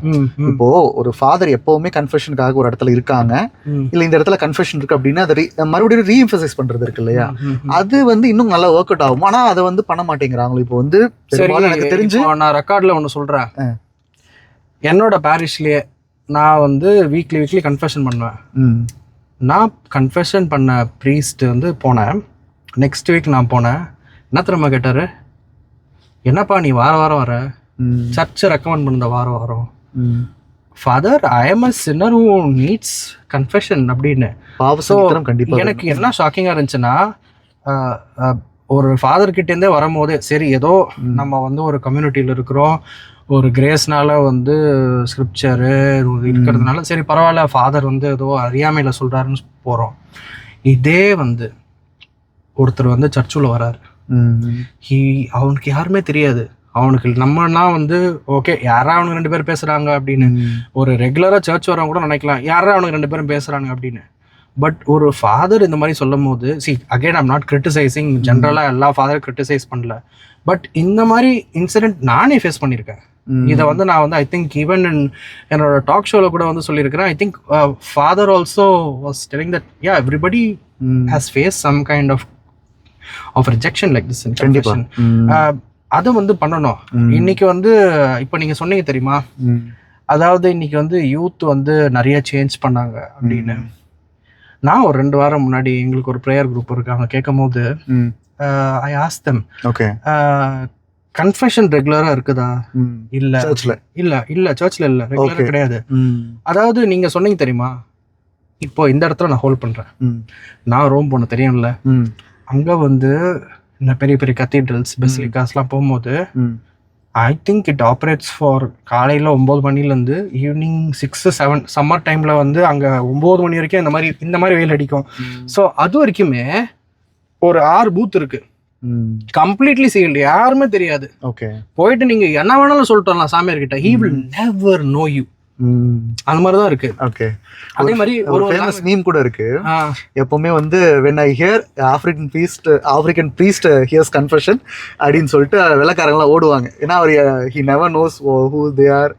இப்போ ஒரு ஃபாதர் எப்பவுமே கன்ஃபெஷனுக்காக ஒரு இடத்துல இருக்காங்க, இல்ல இந்த இடத்துல கன்ஃபெஷன் இருக்கு அப்படின்னா அதை மறுபடியும் ரீஎம்பசைஸ் பண்றது இருக்கு இல்லையா. அது வந்து இன்னும் நல்லா ஒர்க் அவுட் ஆகும். ஆனா அதை வந்து பண்ண மாட்டேங்கிறாங்க. இப்போ வந்து எனக்கு தெரிஞ்சு நான் ரெக்கார்ட்ல ஒன்று சொல்றேன். என்னோட பாரிஷ்லயே நான் வந்து வீக்லி கன்ஃபெஷன் பண்ணுவேன். நான் கன்ஃபெஷன் பண்ண ப்ரீஸ்ட் வந்து போனேன். நெக்ஸ்ட் வீக் நான் போனேன். என்ன தெரியுமா கேட்டாரு, என்னப்பா நீ வாரம் வர, சர்ச்சை ரெக்கமெண்ட் பண்ண வாரம் father I am a sinner who needs confession அப்படின்னு. எனக்கு என்ன ஷாக்கிங்காக இருந்துச்சுன்னா, ஒரு ஃபாதர் கிட்டேருந்தே வரும்போது சரி ஏதோ நம்ம வந்து ஒரு கம்யூனிட்டியில் இருக்கிறோம், ஒரு கிரேஸ்னால வந்து ஸ்கிரிப்சரு இருக்கிறதுனால சரி பரவாயில்ல, ஃபாதர் வந்து ஏதோ அறியாமையில் சொல்கிறாருன்னு போகிறோம். இதே வந்து ஒருத்தர் வந்து சர்ச்சுல வராரு, அவனுக்கு யாருமே தெரியாது. அவனுக்கு நம்மனா வந்து ஓகே யாரா அவனுக்கு 2 பேர் பேசுகிறாங்க அப்படின்னு, ஒரு ரெகுலராக சர்ச் வரவங்க கூட நினைக்கலாம் யாரா அவனுக்கு 2 பேரும் பேசுகிறாங்க அப்படின்னு. பட் ஒரு ஃபாதர் இந்த மாதிரி சொல்லும் போது, அகைன் ஐம் நாட் கிரிட்டிசைசிங், ஜென்ரலாக எல்லா ஃபாதரும் கிரிட்டிசைஸ் பண்ணல, பட் இந்த மாதிரி இன்சிடென்ட் நானே ஃபேஸ் பண்ணியிருக்கேன். இதை வந்து நான் வந்து ஐ திங்க் ஈவன் என்னோட டாக் ஷோவில் கூட வந்து சொல்லியிருக்கிறேன். I think father also was telling that yeah everybody has face some kind of rejection like this. அதை வந்து பண்ணணும். இன்னைக்கு வந்து இப்போ நீங்கள் சொன்னீங்க தெரியுமா, அதாவது இன்னைக்கு வந்து யூத் வந்து நிறைய சேஞ்ச் பண்ணாங்க அப்படின்னு. நான் ஒரு 2 வாரம் முன்னாடி எங்களுக்கு ஒரு ப்ரேயர் குரூப் இருக்காங்க, கேட்கும் போது ஐ ஆஸ்க் தெம், கன்ஃபெஷன் ரெகுலரா இருக்குதா? இல்ல சர்ச்ல இல்ல ரெகுலரா கிடையாது. அதாவது நீங்க சொன்னீங்க தெரியுமா, இப்போ இந்த இடத்துல நான் ஹோல்ட் பண்றேன், நான் ரோம் போன தெரியும்ல, அங்க வந்து இந்த பெரிய பெரிய கத்தீட்ரல்ஸ் பெசிலிகாஸ்லாம் போகும்போது ஐ திங்க் இட் ஆப்ரேட்ஸ் ஃபார் காலையில் 9 மணிலேருந்து ஈவினிங் 6-7 சம்மர் டைமில் வந்து அங்கே 9 மணி வரைக்கும் இந்த மாதிரி வெயில் அடிக்கும். ஸோ அது வரைக்குமே ஒரு 6 பூத் இருக்கு, கம்ப்ளீட்லி சீல்டு, யாருமே தெரியாது. ஓகே, போயிட்டு நீங்க என்ன வேணாலும் சொல்லிட்டு வரலாம் சாமியார் கிட்ட, he will never know you. அந்த மாதிரி தான் இருக்கு. ஓகே, அதே மாதிரி ஒரு ஃபேமஸ் மீம் கூட இருக்கு. எப்பவுமே வந்து when I hear African priest hears confession அப்படின்னு சொல்லிட்டு வெள்ளைக்காரங்களாம் ஓடுவாங்க. ஏன்னா அவர் he never knows who they are,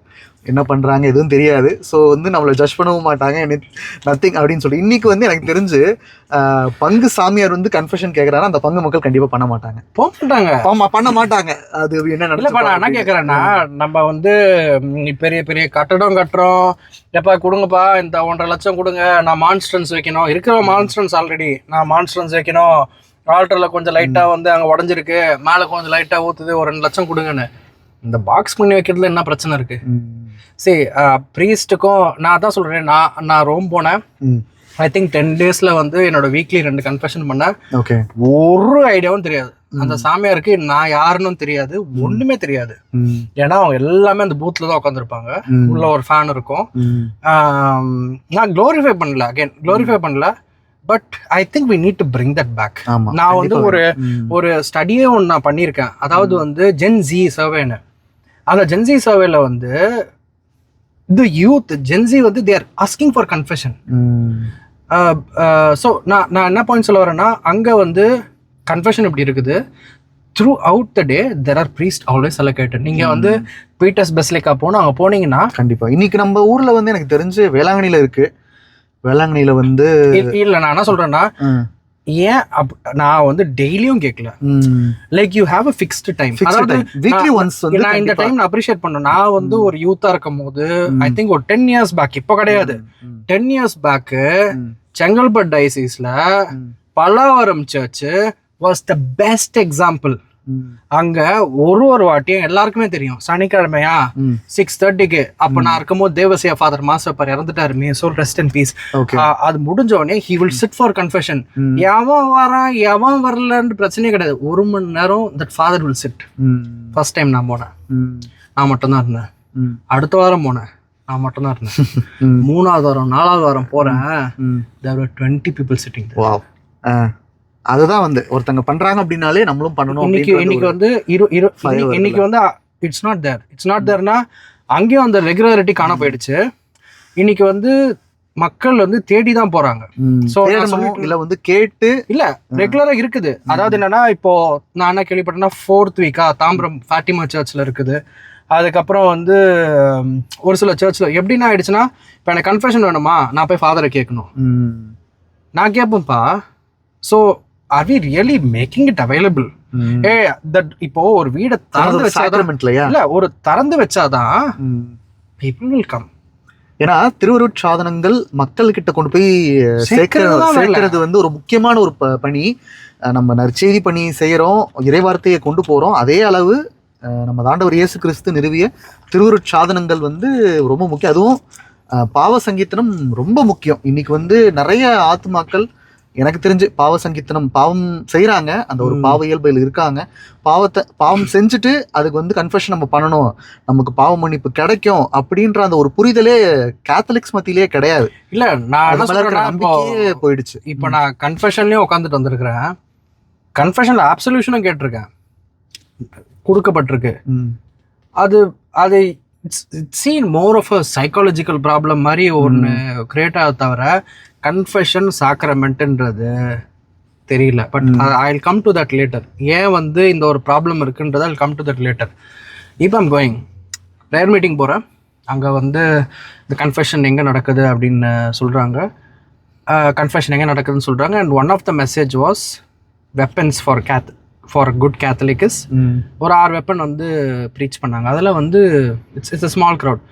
என்ன பண்ணுறாங்க எதுவும் தெரியாது. ஸோ வந்து நம்மளை ஜட்ஜ் பண்ணவும் மாட்டாங்க, நத்திங் அப்படின்னு சொல்லி. இன்னைக்கு வந்து எனக்கு தெரிஞ்சு பங்கு சாமியார் வந்து கன்ஃபெஷன் கேட்குறாரு, அந்த பங்கு மக்கள் கண்டிப்பாக பண்ண மாட்டாங்க, பண்ண மாட்டாங்க. அது என்ன நடக்கும்? நான் என்ன கேட்குறேன்னா, நம்ம வந்து பெரிய பெரிய கட்டடம் கட்டுறோம், எப்பா கொடுங்கப்பா இந்த 1.5 லட்சம் கொடுங்க, நான் மான்ஸ்டன்ஸ் வைக்கணும், இருக்கிற மான்ஸ்டன்ஸ் ஆல்ரெடி நான் மான்ஸ்டன்ஸ் வைக்கணும், ஆல்டரில் கொஞ்சம் லைட்டாக வந்து அங்கே உடஞ்சிருக்கு, மேலே கொஞ்சம் லைட்டாக ஊற்றுது, ஒரு 2 லட்சம் கொடுங்கன்னு. இந்த பாக்ஸ் பண்ணி வைக்கிறதுல என்ன பிரச்சனை இருக்கு? சரி, ப்ரீஸ்ட்டுக்கும் நான் தான் சொல்கிறேன், நான் ரோம் போனேன். ஐ திங்க் 10 டேஸில் வந்து என்னோட வீக்லி 2 கன்ஃபெஷன் பண்ணேன். ஓகே, ஒரு ஐடியாவும் தெரியாது, அந்த சாமியாருக்கு நான் யாருன்னு தெரியாது, ஒன்றுமே தெரியாது. ஏன்னா அவங்க எல்லாமே அந்த பூத்தில் தான் உட்காந்துருப்பாங்க, உள்ள ஒரு ஃபேன் இருக்கும். நான் க்ளோரிஃபை பண்ணல, but I think we need to bring that back. நான் வந்து ஒரு ஸ்டடியே ஒன்று நான் பண்ணியிருக்கேன். அதாவது வந்து ஜென்ஸி சர்வேன்னு, அந்த ஜென்ஸி சர்வேல வந்து the youth Gen Z வந்து they are asking for confession. So நான் என்ன பாயிண்ட் சொல்ல வரேன்னா, அங்கே வந்து கன்ஃபெஷன் எப்படி இருக்குது, through out the day there are priest always allocated. நீங்கள் வந்து பீட்டர்ஸ் பெசிலிக்கா அங்கே போனீங்கன்னா கண்டிப்பாக இன்னைக்கு நம்ம ஊரில் வந்து எனக்கு தெரிஞ்சு வேளாங்கண்ணியில் இருக்கு. வேளாங்கண்ணியில் வந்து இல்லை, நான் என்ன சொல்கிறேன்னா, ஏன் நான் வந்து டெய்லியும் கேட்கல, like you have a fixed time. அதாவது வீக்லி ஒன்ஸ் வந்து நான் இந்த டைம் நான் அப்ரிஷியேட் பண்ணேன். நான் வந்து ஒரு யூத்தா இருக்கும் போது ஐ திங்க் ஒரு 10 years பேக், இப்போ கிடையாது, 10 years பேக்கு செங்கல்பட்டு டயசிஸ்ல Pallavaram church was the best example. அங்க ஒரு வாட்டியும் எல்லாருக்குமே தெரியும், சனிக்கிழமையா 6:30க்கு அப்ப நான் இருக்கும்போது தேவசியா ஃபாதர் மாஸ்டர் இறந்துட்டாரு, may soul rest in peace. அது முடிஞ்ச உடனே he will sit for confession. எவன் வரான் எவன் வரலன்னு பிரச்சனையே கிடையாது, 1 மணி நேரம் that father will sit. First time நான் போனேன், நான் மட்டும்தான் இருந்தேன். அடுத்த வாரம் போனேன், நான் மட்டும்தான் இருந்தேன். 3வது வாரம் 4வது வாரம் போறேன், there were 20 people sitting there. Wow. அதுதான் வந்து ஒருத்தங்க பண்றாங்க அப்படின்னாலே நம்மளும் பண்ணணும். இன்னைக்கு வந்து இன்னைக்கு வந்து இட்ஸ் நாட் தேர்னா அங்கேயும் அந்த ரெகுலாரிட்டி காண போயிடுச்சு. இன்னைக்கு வந்து மக்கள் வந்து தேடி தான் போறாங்க. இல்ல வந்து கேட்டு இல்ல ரெகுலரா இருக்குது. அதாவது என்னன்னா, இப்போ நான் என்ன கேள்விப்பட்டேன்னா 4th வீக்கா தாம்பரம் ஃபாத்திமா சர்ச்ல இருக்குது. அதுக்கப்புறம் வந்து ஒரு சில சர்ச்ல எப்படின்னா ஆயிடுச்சுன்னா, இப்போ எனக்கு கன்ஃபெஷன் வேணுமா, நான் போய் ஃபாதரை கேட்கணும். நான் கேட்பேன்ப்பா. So are we really making it available? இப்போ ஒரு வீடை திறந்து வச்சாதான் இல்ல, ஒரு திறந்து வச்சாதான் people will come. ஏன்னா திருவருட் சாதனங்கள் மக்கள் கிட்ட கொண்டு போய் சேர்க்கிறது வந்து ஒரு முக்கியமான ஒரு பணி. நம்ம நற்செய்தி பணி செய்யறோம், இறைவார்த்தையை கொண்டு போறோம். அதே அளவு நம்ம ஆண்டவர் இயேசு கிறிஸ்து நிறுவிய திருவருட் சாதனங்கள் வந்து ரொம்ப முக்கியம். அதுவும் பாவ சங்கீர்த்தனம் ரொம்ப முக்கியம். இன்னைக்கு வந்து நிறைய ஆத்துமாக்கள் எனக்கு தெரிஞ்சு பாவ சங்கீர்த்தனம் பாவம் செய்யறாங்க, அந்த ஒரு பாவ இயல்புகள் இருக்காங்க. பாவம் செஞ்சுட்டு அதுக்கு வந்து கன்ஃபெஷன் நம்ம பண்ணணும், நமக்கு பாவ மன்னிப்பு கிடைக்கும் அப்படின்ற அந்த ஒரு புரிதலே கேத்தலிக்ஸ் மத்தியிலே கிடையாது. இல்ல நான் நம்பிக்கையே போயிடுச்சு. இப்போ நான் கன்ஃபெஷன்லயும் உட்காந்துட்டு வந்திருக்கிறேன், கன்ஃபெஷன்ல அப்சல்யூஷனும் கேட்டிருக்கேன், கொடுக்கப்பட்டிருக்கு. அது அது seen more of a psychological problem மாதிரி ஒன்று கிரியேட் ஆக தவிர கன்ஃபெஷன் சாக்ரமெண்ட்ன்றது தெரியல. But I will come to that later. ஏன் வந்து இந்த ஒரு ப்ராப்ளம் இருக்குன்றது I will come to that later. இப்போ ஐம் கோயிங் ப்ரேயர் மீட்டிங் போகிறேன். அங்கே வந்து இந்த கன்ஃபெஷன் எங்கே நடக்குது அப்படின்னு சொல்கிறாங்க, கன்ஃபெஷன் எங்கே நடக்குதுன்னு சொல்கிறாங்க. And one of the message was weapons for good Catholics. ஒரு 6 வெப்பன் வந்து ப்ரீச் பண்ணாங்க. அதில் வந்து இட்ஸ் அ ஸ்மால் க்ரௌட்.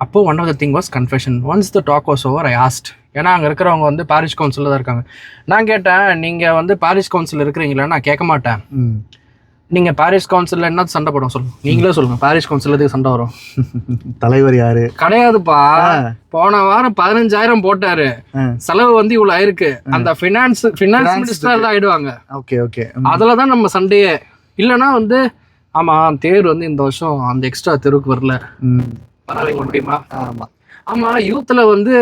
அப்போது one of the thing was confession. Once the talk was over I asked, ஏன்னா அங்கே இருக்கிறவங்க வந்து பாரிஷ் கவுன்சிலில் தான் இருக்காங்க. நான் கேட்டேன், நீங்கள் வந்து பாரிஷ் கவுன்சில் இருக்கிறீங்களா? நான் கேட்க மாட்டேன். நீங்கள் பாரிஷ் கவுன்சிலில் என்ன சண்டை போடும் சொல்லுங்க, நீங்களே சொல்லுங்கள். பாரிஷ் கவுன்சில் எதுக்கு சண்டை வரும்? தலைவர் யாரு? கிடையாதுப்பா. போன வாரம் 15,000 போட்டாரு, செலவு வந்து இவ்வளவு ஆயிருக்கு. அந்த ஃபினான்ஸ் மினிஸ்டர் எல்லாம் ஆயிடுவாங்க. ஓகே ஓகே, அதுலதான் நம்ம சண்டையே. இல்லைன்னா வந்து ஆமா தேர் வந்து இந்த வருஷம் அந்த எக்ஸ்ட்ரா தெருவுக்கு வரல, பரவாயில்ல முடியுமா? ஆமா ஆமா, யூத்ல வந்து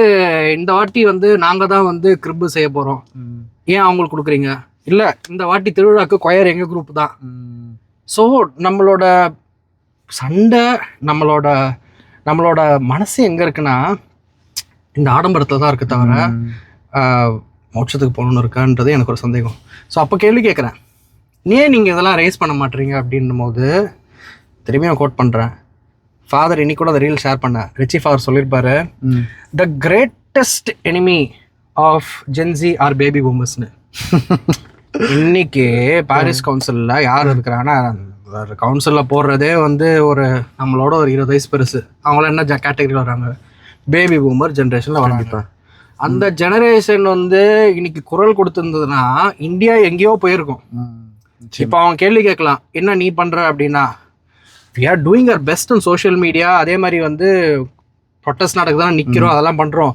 இந்த வாட்டி வந்து நாங்க தான் வந்து கிரிப்பு செய்ய போறோம், ஏன் அவங்களுக்கு கொடுக்குறீங்க? இல்ல இந்த வாட்டி திருவிழாக்கு கொயர் எங்க குரூப் தான். ஸோ நம்மளோட சண்டை, நம்மளோட மனசு எங்க இருக்குன்னா இந்த ஆடம்பரத்துல தான் இருக்கு தவிர மோட்சத்துக்கு போகணுன்னு இருக்கான்றது எனக்கு ஒரு சந்தேகம். ஸோ அப்போ கேள்வி கேட்குறேன், ஏன் நீங்கள் இதெல்லாம் ரைஸ் பண்ண மாட்டீங்க அப்படின்னும் போது திரும்பியும் கோட் பண்ணுறேன். ஃபாதர் இன்னைக்கு கூட அந்த ரீல் ஷேர் பண்ணேன். ரிச்சி ஃபாதர் சொல்லியிருப்பாரு, the greatest enemy of GenZ are baby பூமர்ஸ்னு. இன்னைக்கு பாரிஸ் கவுன்சிலில் யார் இருக்கிறாங்கன்னா, கவுன்சிலில் போடுறதே வந்து ஒரு நம்மளோட ஒரு 20 வயசு பெருசு. அவங்களாம் என்ன கேட்டகரியில் வராங்க? பேபி பூமர் ஜென்ரேஷனில் வராங்க. அந்த ஜெனரேஷன் வந்து இன்னைக்கு குரல் கொடுத்துருந்ததுன்னா இந்தியா எங்கேயோ போயிருக்கும். இப்போ அவன் கேள்வி கேட்கலாம், என்ன நீ பண்ற அப்படின்னா, we are doing our best on social media. அதே மாதிரி வந்து ப்ரொட்டஸ்ட் நடக்குதுதான் நிற்கிறோம், அதெல்லாம் பண்ணுறோம்.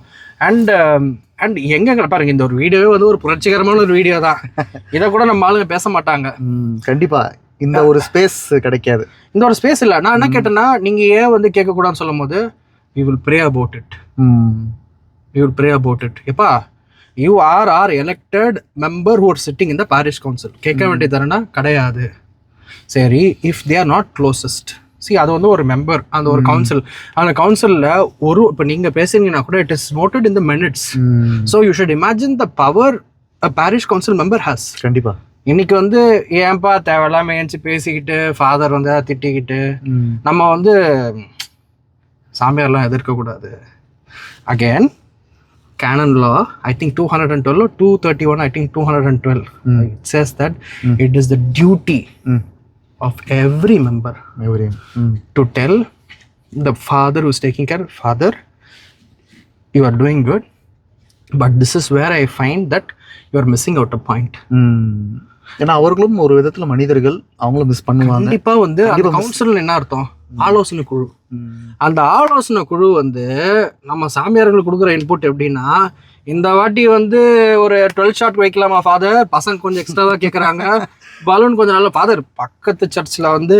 அண்ட் எங்க பாருங்க, இந்த ஒரு வீடியோவே வந்து ஒரு புரட்சிகரமான ஒரு வீடியோ தான். இதை கூட நம்ம ஆளுங்க பேச மாட்டாங்க. கண்டிப்பா இந்த ஒரு ஸ்பேஸ் கிடைக்காது, இந்த ஒரு ஸ்பேஸ் இல்லை. நான் என்ன கேட்டேன்னா, நீங்க ஏன் வந்து கேட்கக்கூடாதுன்னு சொல்லும் போது we will pray about it. We will pray about it. எப்பா, you are our elected member who are sitting in the parish council. கேட்க வேண்டியதுனா கிடையாது. சரி, if they are not closest, see அது வந்து ஒரு மெம்பர், அந்த ஒரு கவுன்சில், அந்த கவுன்சிலில் ஒரு இப்போ நீங்கள் பேசுறீங்கன்னா கூட it is noted in the minutes. So you should imagine the power a parish council member has. கண்டிப்பா இன்னைக்கு வந்து ஏன்பா தேவையில்லாம ஏஞ்சி பேசிக்கிட்டு ஃபாதர் வந்து திட்டிக்கிட்டு நம்ம வந்து சாமியார்லாம் எதிர்க்கக்கூடாது. Again canon law, I think 212 or 231, I think 212, it says that it is the duty of every member to tell the father who's taking care, father, you are doing good, but this is where I find that you are missing out a point. ஏன்னா அவர்களும் ஒரு விதத்துல மனிதர்கள், அவங்களும் miss பண்ணுவாங்க. கண்டிப்பா வந்து அந்த கவுன்சில் என்ன அர்த்தம், ஆலோசனை குழு. அந்த ஆலோசனை குழு வந்து நம்ம சாமியார்களுக்கு கொடுக்குற இன்புட் எப்படின்னா, இந்த வாட்டி வந்து ஒரு 12 ஷாட் வைக்கலாமா ஃபாதர், பசங்க கொஞ்சம் எக்ஸ்ட்ராவா கேட்குறாங்க, பலூன் கொஞ்சம் நல்ல ஃபாதர், பக்கத்து சர்ச்சில் வந்து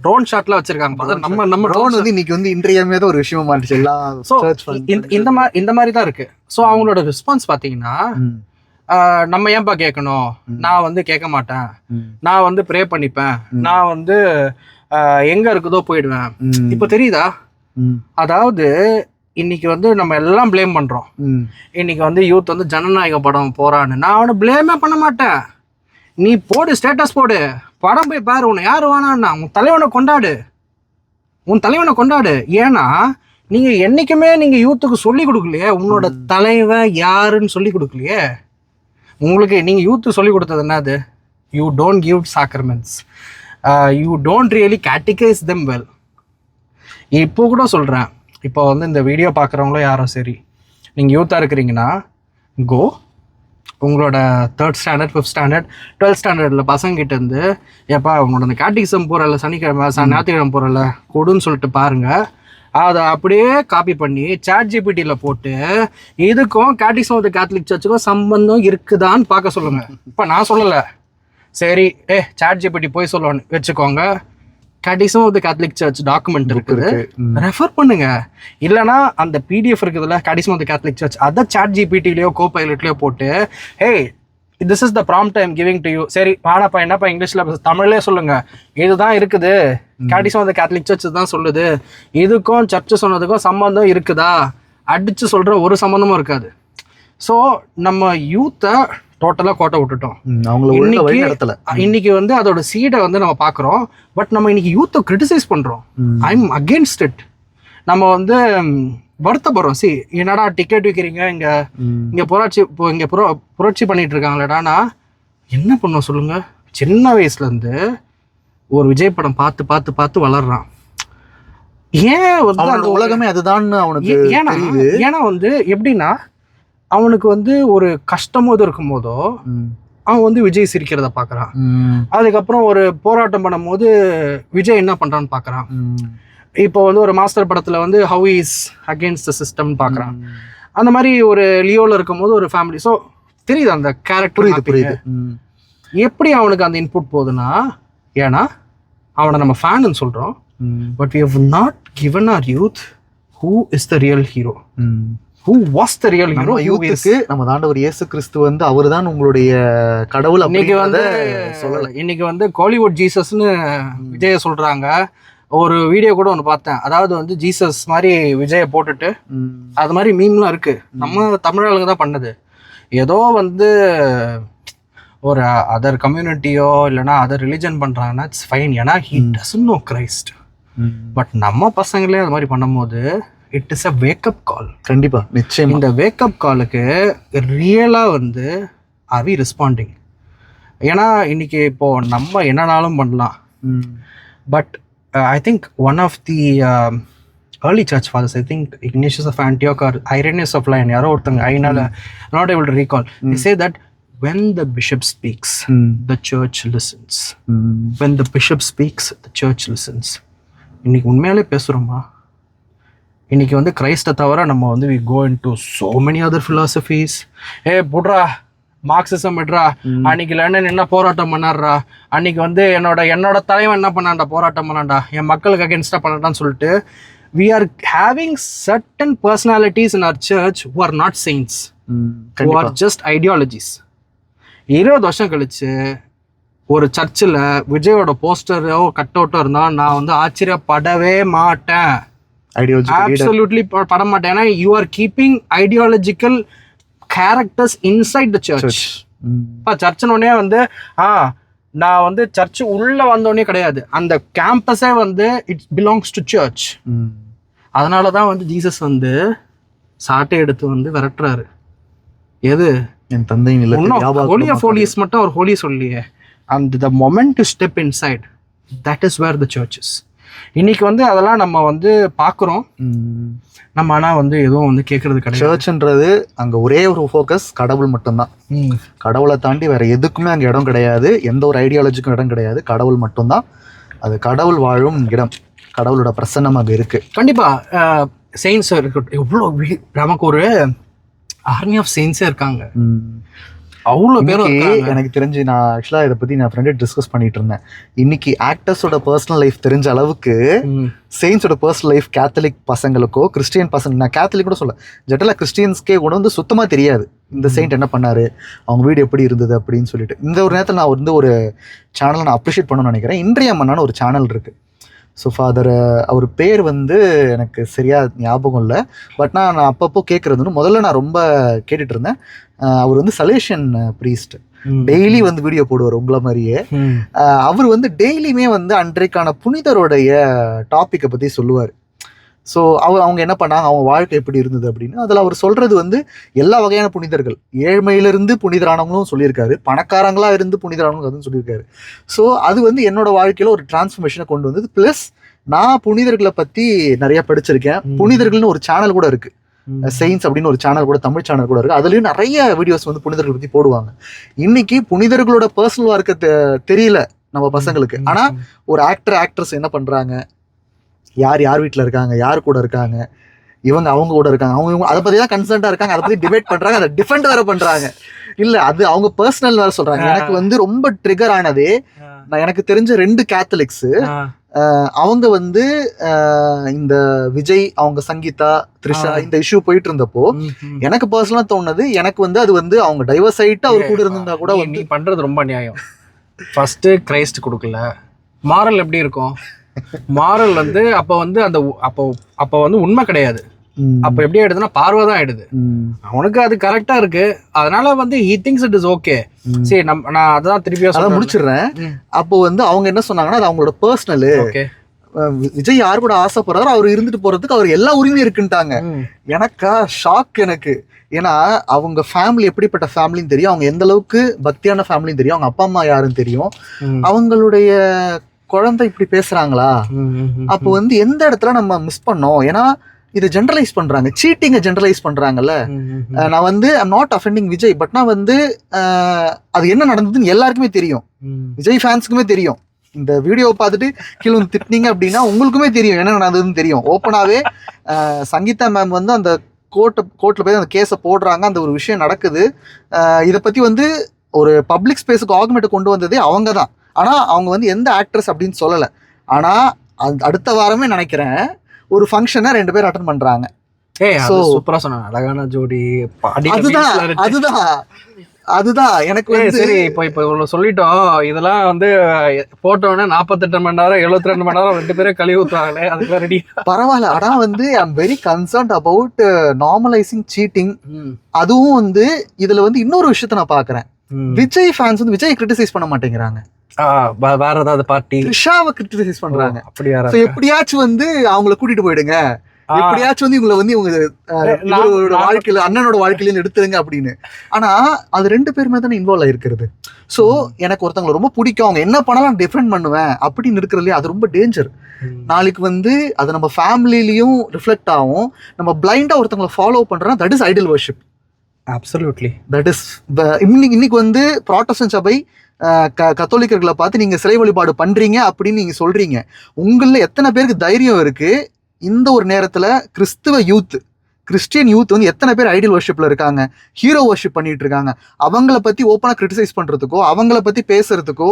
ட்ரோன் ஷாட்லாம் வச்சிருக்காங்க ஃபாதர், நம்ம ட்ரோன் வந்து இன்னைக்கு வந்து இன்றியமையாத ஒரு விஷயமா மாறிச்சு எல்லாம். ஸோ இந்த மாதிரி தான் இருக்கு. ஸோ அவங்களோட ரெஸ்பான்ஸ் பார்த்தீங்கன்னா, நம்ம ஏன்பா கேட்கணும், நான் வந்து கேட்க மாட்டேன், நான் வந்து ப்ரே பண்ணிப்பேன், நான் வந்து எங்க இருக்குதோ போயிடுவேன். இப்போ தெரியுதா? அதாவது இன்னைக்கு வந்து நம்ம எல்லாம் பிளேம் பண்றோம். இன்னைக்கு வந்து யூத் வந்து ஜனநாயக படம் போறான்னு, நான் அவனை பிளேமே பண்ண மாட்டேன். நீ போடு, ஸ்டேட்டஸ் போடு, படம் போய் பாரு, உன்னை யாரு வேணான்னா உன் தலைவனை கொண்டாடு. ஏன்னா நீங்க என்னைக்குமே நீங்க யூத்துக்கு சொல்லி கொடுக்கலையே, உன்னோட தலைவன் யாருன்னு சொல்லி கொடுக்கலையே. உங்களுக்கு நீங்க யூத்து சொல்லி கொடுத்தது என்னது? You don't give sacraments, you don't really catechise them well. இப்போ கூட சொல்றேன், இப்போ வந்து இந்த வீடியோ பார்க்குறவங்களோ யாரோ சரி, நீங்கள் யூத்தாக இருக்கிறீங்கன்னா கோ உங்களோட 3rd standard 5th standard 12th ஸ்டாண்டர்டில் பசங்கிட்ட இருந்து, ஏப்பா உங்களோட அந்த கேட்டிகிசம் போகிறல சனிக்கிழமை ஞாயிற்றுக்கிழமை போகிறல கொடுன்னு சொல்லிட்டு பாருங்கள். அதை அப்படியே காப்பி பண்ணி ChatGPTயில் போட்டு இதுக்கும் கேட்டிகிசம் ஆஃப் தி கேத்தலிக் சர்ச்சுக்கும் சம்பந்தம் இருக்குதான்னு பார்க்க சொல்லுங்க. இப்போ நான் சொல்லலை, சரி ChatGPT போய் சொல்லுவான்னு வச்சுக்கோங்க, catechism of the Catholic church document இருக்குது, ரெஃபர் பண்ணுங்க. இல்லைனா அந்த PDF இருக்குதுல்ல, catechism of the Catholic church, அதை ChatGPTலயோ கோபைலட்லயோ போட்டு, hey this is the prompt I am giving to you, சரி பாடாப்பா என்னப்பா இங்கிலீஷ்ல தமிழ்லேயே சொல்லுங்க, இதுதான் இருக்குது, catechism of the Catholic church தான் சொல்லுது, இதுக்கும் சர்ச்சு சொன்னதுக்கும் சம்பந்தம் இருக்குதா, அடிச்சு சொல்ற ஒரு சம்பந்தமும் இருக்காது. ஸோ நம்ம யூத்தை டோட்டலாக கோட்டை விட்டுட்டோம். இன்னைக்கு வந்து அதோட சீடை வந்து நம்ம பார்க்குறோம். பட் நம்ம இன்னைக்கு யூத்தை கிரிட்டிசைஸ் பண்ணுறோம். I am against it. நம்ம வந்து வருத்தப்படுறோம். என்னடா டிக்கெட் விற்கிறீங்க, இங்கே புரட்சி பண்ணிட்டு இருக்காங்களேடானா என்ன பண்ணுவோம் சொல்லுங்க? சின்ன வயசுலேருந்து ஒரு விஜய் படம் பார்த்து பார்த்து பார்த்து வளர்றான். ஏன் வந்து அந்த உலகமே அதுதான் அவனுக்கு. ஏன்னா வந்து எப்படின்னா, அவனுக்கு வந்து ஒரு கஷ்டமோ இது இருக்கும் போதோ அவன் வந்து விஜய் சிரிக்கிறத பாக்குறான். அதுக்கப்புறம் ஒரு போராட்டம் பண்ணும் போது விஜய் என்ன பண்றான்னு பாக்குறான். இப்போ வந்து ஒரு மாஸ்டர் படத்துல வந்து how is against the system பாக்குறான். அந்த மாதிரி ஒரு லியோல இருக்கும் போது ஒரு ஃபேமிலி. ஸோ தெரியுது அந்த கேரக்டர் எப்படி அவனுக்கு அந்த இன்புட் போகுதுன்னா, ஏன்னா அவனை நம்ம ஃபேன்னு சொல்றோம். But we have not given our youth who is the real hero. Who was the real hero? யூத்துக்கு நம்ம ஆண்டவர் இயேசு கிறிஸ்து வந்து அவர்தான் உங்களுடைய கடவுள். இன்னைக்கு வந்து சொல்லல, இன்னைக்கு வந்து காலிவுட் ஜீசஸ்னு விஜய சொல்றாங்க. ஒரு வீடியோ கூட ஒன்று பார்த்தேன். அதாவது வந்து ஜீசஸ் மாதிரி விஜய போட்டுட்டு அது மாதிரி மீம்லாம் இருக்கு. நம்ம தமிழாளுங்க தான் பண்ணது. ஏதோ வந்து ஒரு அதர் கம்யூனிட்டியோ இல்லைன்னா அதர் ரிலிஜன் பண்றாங்கன்னா இட்ஸ் ஃபைன், ஏன்னா he doesn't know Christ. But நம்ம பசங்களே அது மாதிரி பண்ணும்போது இட் இஸ் அ வேக்கப் கால். கண்டிப்பா, நிச்சயம். இந்த வேக்கப் காலுக்கு ரியலா வந்து ஆர் வி ரெஸ்பாண்டிங்? ஏன்னா இன்னைக்கு இப்போ நம்ம என்னனாலும் பண்ணலாம். But I think one of the early church fathers, I think Ignatius of Antioch or Irenaeus of Lyon, யாரோ ஒருத்தங்க ஐனால not able to recall, they say that when the bishop speaks, the church listens. When the bishop speaks, the church listens. இன்னைக்கு உண்மையாலே பேசுறோமா? இன்னைக்கு வந்து கிரைஸ்ட தவிர நம்ம வந்து we go into so many other philosophies. புட்ரா மார்க்சிசம் விட்றா, அன்னைக்கு லண்டன் என்ன போராட்டம் பண்ணாடுறா, அன்னைக்கு வந்து என்னோட தலைவன் என்ன பண்ணாண்டா, போராட்டம் பண்ணாண்டா, என் மக்களுக்கு அகேன்ஸ்டா பண்ணான்னு சொல்லிட்டு we are having certain personalities in our church who are not saints, who are just ideologies. 20 வருஷம் கழிச்சு ஒரு சர்ச்சில் விஜயோட போஸ்டரோ கட் அவுட்டோ இருந்தா நான் வந்து ஆச்சரியப்படவே மாட்டேன். Absolutely பட மாட்டேன். ஏன்னா you are keeping ideological characters inside the church. சர்ச்சுனோடனே வந்து நான் வந்து சர்ச்சு உள்ள வந்தோடனே கிடையாது, அந்த கேம்பஸே வந்து இட் பிலாங்ஸ் டு சர்ச். அதனாலதான் வந்து ஜீசஸ் வந்து சாட்டை எடுத்து வந்து விரட்டுறாரு. எது? என் தந்தையின் ஹோலி ஆஃப் ஹோலிஸ் மட்டும் அவர் ஹோலி சொல்லியே. And the moment you step inside, that is where the church is. இன்னைக்கு வந்து அதெல்லாம் நம்ம வந்து பார்க்குறோம். நம்ம ஆனால் வந்து எதுவும் வந்து கேட்கறது கிடையாது. சர்ச்ன்றது அங்கே ஒரே ஒரு ஃபோக்கஸ் கடவுள் மட்டும்தான். கடவுளை தாண்டி வேற எதுக்குமே அங்கே இடம் கிடையாது. எந்த ஒரு ஐடியாலஜிக்கும் இடம் கிடையாது. கடவுள் மட்டும்தான். அது கடவுள் வாழும் இடம். கடவுளோட பிரசன்னம் அங்கே இருக்கு. கண்டிப்பாக செயின்ஸ் இருக்கட்டும். எவ்வளோ நமக்கு ஒரு ஆர்மி ஆஃப் செயின்ஸே இருக்காங்க. அவ்வளோ பேரும் எனக்கு தெரிஞ்சு நான் ஆக்சுவலாக இதை பற்றி நான் ஃப்ரெண்டு டிஸ்கஸ் பண்ணிட்டு இருந்தேன். இன்னைக்கு ஆக்டர்ஸோட பர்சனல் லைஃப் தெரிஞ்ச அளவுக்கு செயின்ஸோட பர்சனல் லைஃப் கேத்தலிக் பசங்களுக்கோ கிறிஸ்டியன் பசங்க, நான் கேத்தலிக் கூட சொல்ல, ஜெட்டலாக கிறிஸ்டியன்ஸ்க்கே கூட வந்து சுத்தமாக தெரியாது இந்த செயின்ட் என்ன பண்ணாரு, அவங்க வீடு எப்படி இருந்தது அப்படின்னு சொல்லிட்டு. இந்த ஒரு நேரத்தில் நான் வந்து ஒரு சேனலை நான் அப்ரிஷியேட் பண்ணணும்னு நினைக்கிறேன். இன்றைய மன்னான ஒரு சேனல் இருக்கு. ஸோ ஃபாதர் அவர் பேர் வந்து எனக்கு சரியாக ஞாபகம் இல்லை. பட் நான் அப்பப்போ கேட்குறது முதல்ல நான் ரொம்ப கேட்டுட்டு இருந்தேன். அவர் வந்து சலேஷியன் ப்ரீஸ்ட், டெய்லி வந்து வீடியோ போடுவார் உங்களை மாதிரியே. அவர் வந்து டெய்லியுமே வந்து அன்றைக்கான புனிதருடைய டாப்பிக்கை பற்றி சொல்லுவார். ஸோ அவங்க என்ன பண்ணாங்க, அவங்க வாழ்க்கை எப்படி இருந்தது அப்படின்னு. அதில் அவர் சொல்கிறது வந்து எல்லா வகையான புனிதர்கள், ஏழ்மையிலிருந்து புனிதரானவங்களும் சொல்லியிருக்காரு, பணக்காரங்களாக இருந்து புனிதரானவங்களும் அதுவும் சொல்லியிருக்காரு. ஸோ அது வந்து என்னோட வாழ்க்கையில் ஒரு டிரான்ஸ்ஃபர்மேஷனை கொண்டு வந்தது. ப்ளஸ் நான் புனிதர்களை பற்றி நிறைய படிச்சிருக்கேன். புனிதர்கள்னு ஒரு சேனல் கூட இருக்குது, செயின்ஸ் அப்படின்னு ஒரு சேனல் கூட, தமிழ் சேனல் கூட இருக்குது. அதுலேயும் நிறைய வீடியோஸ் வந்து புனிதர்களை பற்றி போடுவாங்க. இன்னைக்கு புனிதர்களோட பர்சனல் வாழ்க்கை தெரியல நம்ம பசங்களுக்கு. ஆனால் ஒரு ஆக்ட்ரஸ் என்ன பண்ணுறாங்க, யார் யார் வீட்டில் இருக்காங்க, யார் கூட இருக்காங்க, இவங்க அவங்க கூட இருக்காங்க, அவங்க அதை பற்றி தான் கன்சர்ன்டாக இருக்காங்க, அதை பற்றி டிபேட் பண்ணுறாங்க, அதை டிஃபெண்ட் வேறு பண்ணுறாங்க. இல்லை அது அவங்க பர்சனல் வேறு சொல்கிறாங்க. எனக்கு வந்து ரொம்ப ட்ரிகர் ஆனதே, நான் எனக்கு தெரிஞ்ச 2 கேத்தலிக்ஸு அவங்க வந்து இந்த விஜய், அவங்க சங்கீதா, த்ரிஷா இந்த இஷ்யூ போயிட்டு இருந்தப்போ எனக்கு பர்சனலாக தோணுது, எனக்கு வந்து அது வந்து அவங்க டைவர்ஸ் ஆகிட்டு அவர் கூட இருந்திருந்தா கூட நீ பண்ணுறது ரொம்ப நியாயம். ஃபர்ஸ்ட்டு கிரைஸ்ட் கொடுக்கல, மாரல் எப்படி இருக்கும்? மாரல் வந்து அப்போ வந்து அந்த அப்போ வந்து உண்மை கிடையாது. அப்போ எப்படி ஆயிடுதுன்னா பார்வை தான் ஆயிடுது. அவனுக்கு அது கரெக்டா இருக்கு, அதனால வந்து he thinks it is okay. சரி, நான் அதான் திருப்பியா சொல்ல முடிச்சிடுறேன். அப்போ வந்து அவங்க என்ன சொன்னாங்கன்னா, அது அவங்களோட பர்சனலு. விஜய் யார் கூட ஆசைப்படுறாரோ அவர் இருந்துட்டு போறதுக்கு அவர் எல்லா உரிமையும் இருக்குன்ட்டாங்க. எனக்கா ஷாக் எனக்கு. ஏன்னா அவங்க ஃபேமிலி எப்படிப்பட்ட ஃபேமிலின்னு தெரியும், அவங்க எந்த அளவுக்கு பக்தியான ஃபேமிலின்னு தெரியும், அவங்க அப்பா அம்மா யாருன்னு தெரியும், அவங்களுடைய குழந்தை இப்படி பேசுறாங்களா. அப்போ வந்து எந்த இடத்துல நம்ம மிஸ் பண்ணோம்? ஏன்னா இதை ஜென்ரலைஸ் பண்றாங்க, சீட்டிங்கை ஜென்ரலைஸ் பண்றாங்கல்ல. நான் வந்து I'm not offending Vijay, but நான் வந்து அது என்ன நடந்ததுன்னு எல்லாருக்குமே தெரியும், விஜய் ஃபேன்ஸுக்குமே தெரியும். இந்த வீடியோ பார்த்துட்டு கீழே வந்து திட்டினீங்க அப்படின்னா உங்களுக்குமே தெரியும் என்ன நடந்ததுன்னு தெரியும். ஓப்பனாவே சங்கீதா மேம் வந்து அந்த கோர்ட்டில் போய் அந்த கேஸை போடுறாங்க, அந்த ஒரு விஷயம் நடக்குது. இதை பற்றி வந்து ஒரு பப்ளிக் ஸ்பேஸுக்கு ஆர்குமெண்ட்டை கொண்டு வந்ததே அவங்க தான். ஆனால் அவங்க வந்து எந்த ஆக்ட்ரஸ் அப்படின்னு சொல்லலை. ஆனால் அடுத்த வாரமே நினைக்கிறேன் ஒரு ஃபங்க்ஷனை 2 பேர் அட்டன் பண்ணுறாங்க. சூப்பரா சொன்னாங்க, அழகான ஜோடி. அதுதான் எனக்கு வந்து சரி. இப்போ இவ்வளவு சொல்லிட்டோம், இதெல்லாம் வந்து போட்டோன்னே 48 மணி நேரம் 72 மணி நேரம் 2 பேரும் கழுவி ஊற்றுவாங்களே, அதுக்கெல்லாம் ரெடி பரவாயில்ல. ஆனால் வந்து I am very concerned about normalising cheating. அதுவும் வந்து இதுல வந்து இன்னொரு விஷயத்த நான் பாக்குறேன், விஜய் ஃபேன்ஸ் வந்து விஜய் கிரிட்டிசைஸ் பண்ண மாட்டேங்கிறாங்க, வேற ஏதாவது பார்ட்டி த்ரிஷாவை கிரிட்டிசைஸ் பண்றாங்க. அப்படியா? எப்படியாச்சும் வந்து அவங்கள கூட்டிட்டு போயிடுங்க, எப்படியாச்சும் வந்து இவங்களை வந்து இவங்க வாழ்க்கையில அண்ணனோட வாழ்க்கையில எடுத்துருங்க அப்படின்னு. ஆனா அது 2 பேருமே தானே இன்வால்வ் ஆயிருக்கிறது. ஸோ எனக்கு ஒருத்தவங்களை ரொம்ப பிடிக்கும், அவங்க என்ன பண்ணலாம் டிஃபரெண்ட் பண்ணுவேன் அப்படின்னு இருக்கிறதுலையே அது ரொம்ப டேஞ்சர். நாளைக்கு வந்து அது நம்ம ஃபேமிலிலையும் ரிஃப்ளெக்ட் ஆகும். நம்ம பிளைண்டா ஒருத்தவங்களை ஃபாலோ பண்றோம், that is Idol worship. Absolutely that is. இன்னைக்கு வந்து புராட்டஸ்டன்ட் சபை கத்தோலிக்கர்களை பார்த்து நீங்க சிலை வழிபாடு பண்றீங்க அப்படின்னு நீங்க சொல்றீங்க. உங்களில் எத்தனை பேருக்கு தைரியம் இருக்கு இந்த ஒரு நேரத்துல கிறிஸ்டியன் யூத் வந்து எத்தனை பேர் ஐடியல் வர்ஷிப்ல இருக்காங்க, ஹீரோ வர்ஷிப் பண்ணிட்டு இருக்காங்க. அவங்கள பத்தி ஓப்பனா கிரிட்டிசைஸ் பண்றதுக்கோ அவங்கள பத்தி பேசுறதுக்கோ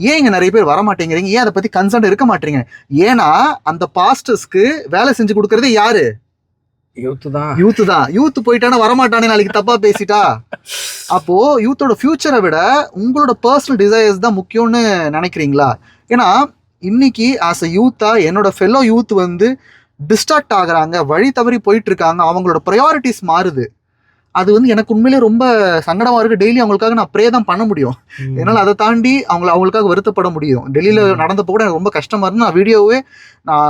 ஏன் இங்க நிறைய பேர் வர மாட்டேங்கிறீங்க? ஏன் அதை பத்தி கன்சர்ன் இருக்க மாட்டேங்க? ஏன்னா அந்த பாஸ்டர்ஸ்க்கு வேலை செஞ்சு கொடுக்கறதே யாரு? யூத் தான். யூத் போயிட்டானா வரமாட்டானே, நாளைக்கு தப்பா பேசிட்டா. அப்போ யூத்தோட ஃபியூச்சரை விட உங்களோட பர்சனல் டிசைர்ஸ் தான் முக்கியம்னு நினைக்கிறீங்களா? ஏன்னா இன்னைக்கு ஆஸ் அ யூத்தா என்னோட ஃபெல்லோ யூத் வந்து டிஸ்ட்ராக்ட் ஆகுறாங்க, வழி தவறி போயிட்டு இருக்காங்க, அவங்களோட ப்ரையாரிட்டிஸ் மாறுது. அது வந்து எனக்கு உண்மையிலே ரொம்ப சங்கடமா இருக்கு. டெய்லி அவங்களுக்காக நான் ப்ரே தான் பண்ண முடியும். என்னால் அதை தாண்டி அவங்களுக்காக வருத்தப்பட முடியும். டெல்லியில் நடந்தப்போ கூட எனக்கு ரொம்ப கஷ்டமா இருந்து நான் வீடியோவே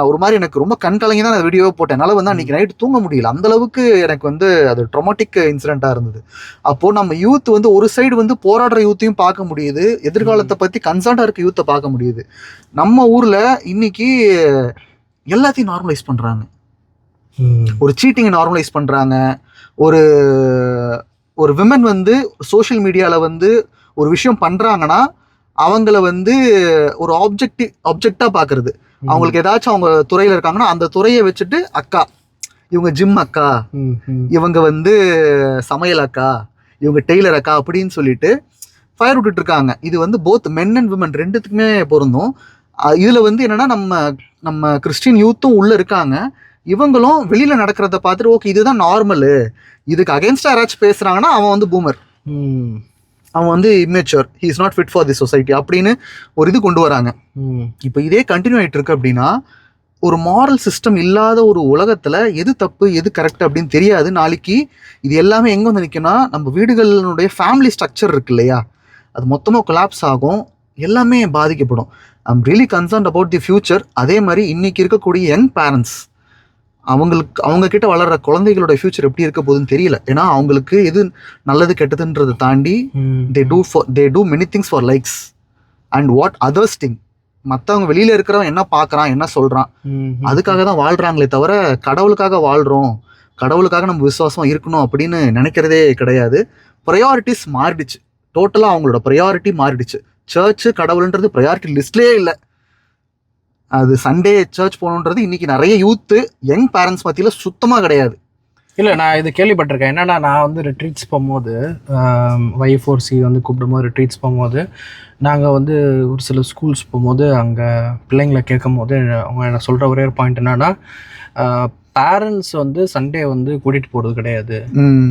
ஒரு மாதிரி எனக்கு ரொம்ப கண் கலங்கி தான் நான் வீடியோவே போட்டேன். என்னால் வந்து அன்றைக்கி நைட்டு தூங்க முடியல. அந்த அளவுக்கு எனக்கு வந்து அது ட்ராமாட்டிக் இன்சிடெண்ட்டாக இருந்தது. அப்போது நம்ம யூத் வந்து ஒரு சைடு வந்து போராடுற யூத்தையும் பார்க்க முடியுது, எதிர்காலத்தை பற்றி கன்சர்ன்டாக இருக்க யூத்தை பார்க்க முடியுது. நம்ம ஊரில் இன்னைக்கு எல்லாத்தையும் நார்மலைஸ் பண்ணுறாங்க. ஒரு சீட்டிங்கை நார்மலைஸ் பண்ணுறாங்க. ஒரு விமன் வந்து சோஷியல் மீடியாவில் வந்து ஒரு விஷயம் பண்ணுறாங்கன்னா அவங்கள வந்து ஒரு ஆப்ஜெக்டாக பார்க்குறது. அவங்களுக்கு ஏதாச்சும் அவங்க துறையில் இருக்காங்கன்னா அந்த துறையை வச்சுட்டு அக்கா, இவங்க ஜிம் அக்கா, இவங்க வந்து சமையல் அக்கா, இவங்க டெய்லர் அக்கா அப்படின்னு சொல்லிட்டு ஃபயர் விட்டுட்டு இருக்காங்க. இது வந்து போத் மென் அண்ட் விமன் ரெண்டுத்துக்குமே பொருந்தும். இதில் வந்து என்னென்னா நம்ம கிறிஸ்டின் யூத்தும் உள்ளே இருக்காங்க. இவங்களும் வெளியில் நடக்கிறத பார்த்துட்டு ஓகே இதுதான் நார்மலு, இதுக்கு அகேன்ஸ்டாக யாராச்சும் பேசுகிறாங்கன்னா அவன் வந்து பூமர், அவன் வந்து immature, he is not fit for the society அப்படின்னு ஒரு இது கொண்டு வராங்க. இப்போ இதே கண்டினியூ ஆகிட்டு இருக்கு அப்படின்னா ஒரு மாரல் சிஸ்டம் இல்லாத ஒரு உலகத்தில் எது தப்பு எது கரெக்ட் அப்படின்னு தெரியாது. நாளைக்கு இது எல்லாமே எங்கே வந்து நிற்கும்னா நம்ம வீடுகளினுடைய ஃபேமிலி ஸ்ட்ரக்சர் இருக்கு இல்லையா, அது மொத்தமாக கொலாப்ஸ் ஆகும், எல்லாமே பாதிக்கப்படும். I'm really concerned about the future. அதே மாதிரி இன்னைக்கு இருக்கக்கூடிய யங் பேரண்ட்ஸ் அவங்க கிட்ட வளர்ற குழந்தைகளோட ஃபியூச்சர் எப்படி இருக்க போகுதுன்னு தெரியல. ஏன்னா அவங்களுக்கு எது நல்லது கெட்டதுன்றதை தாண்டி they do many things for likes and what others think. மற்றவங்க வெளியில இருக்கிறவன் என்ன பார்க்குறான் என்ன சொல்றான் அதுக்காக தான் வாழ்றாங்களே தவிர கடவுளுக்காக வாழ்றோம், கடவுளுக்காக நம்ம விசுவாசமா இருக்கணும் அப்படின்னு நினைக்கிறதே கிடையாது. ப்ரையாரிட்டிஸ் மாறிடுச்சு, டோட்டலாக அவங்களோட ப்ரையாரிட்டி மாறிடுச்சு. சர்ச்சு கடவுள்ன்றது ப்ரையாரிட்டி லிஸ்ட்லேயே இல்லை. அது சண்டே சர்ச் போகணுன்றது இன்னைக்கு நிறைய யூத்து யங் பேரண்ட்ஸ் மத்தியில் சுத்தமாக கிடையாது. இல்லை, நான் இது கேள்விப்பட்டிருக்கேன். என்னன்னா நான் வந்து ரிட்ரீட்ஸ் போகும்போது Y4C வந்து கூப்பிடும்போது ரிட்ரீட்ஸ் போகும்போது நாங்கள் வந்து ஒரு சில ஸ்கூல்ஸ் போகும்போது அங்கே பிள்ளைங்களை கேட்கும் போது அவங்க என்ன சொல்கிற ஒரே ஒரு பாயிண்ட் என்னன்னா பேரண்ட்ஸ் வந்து சண்டே வந்து கூட்டிகிட்டு போகிறது கிடையாது.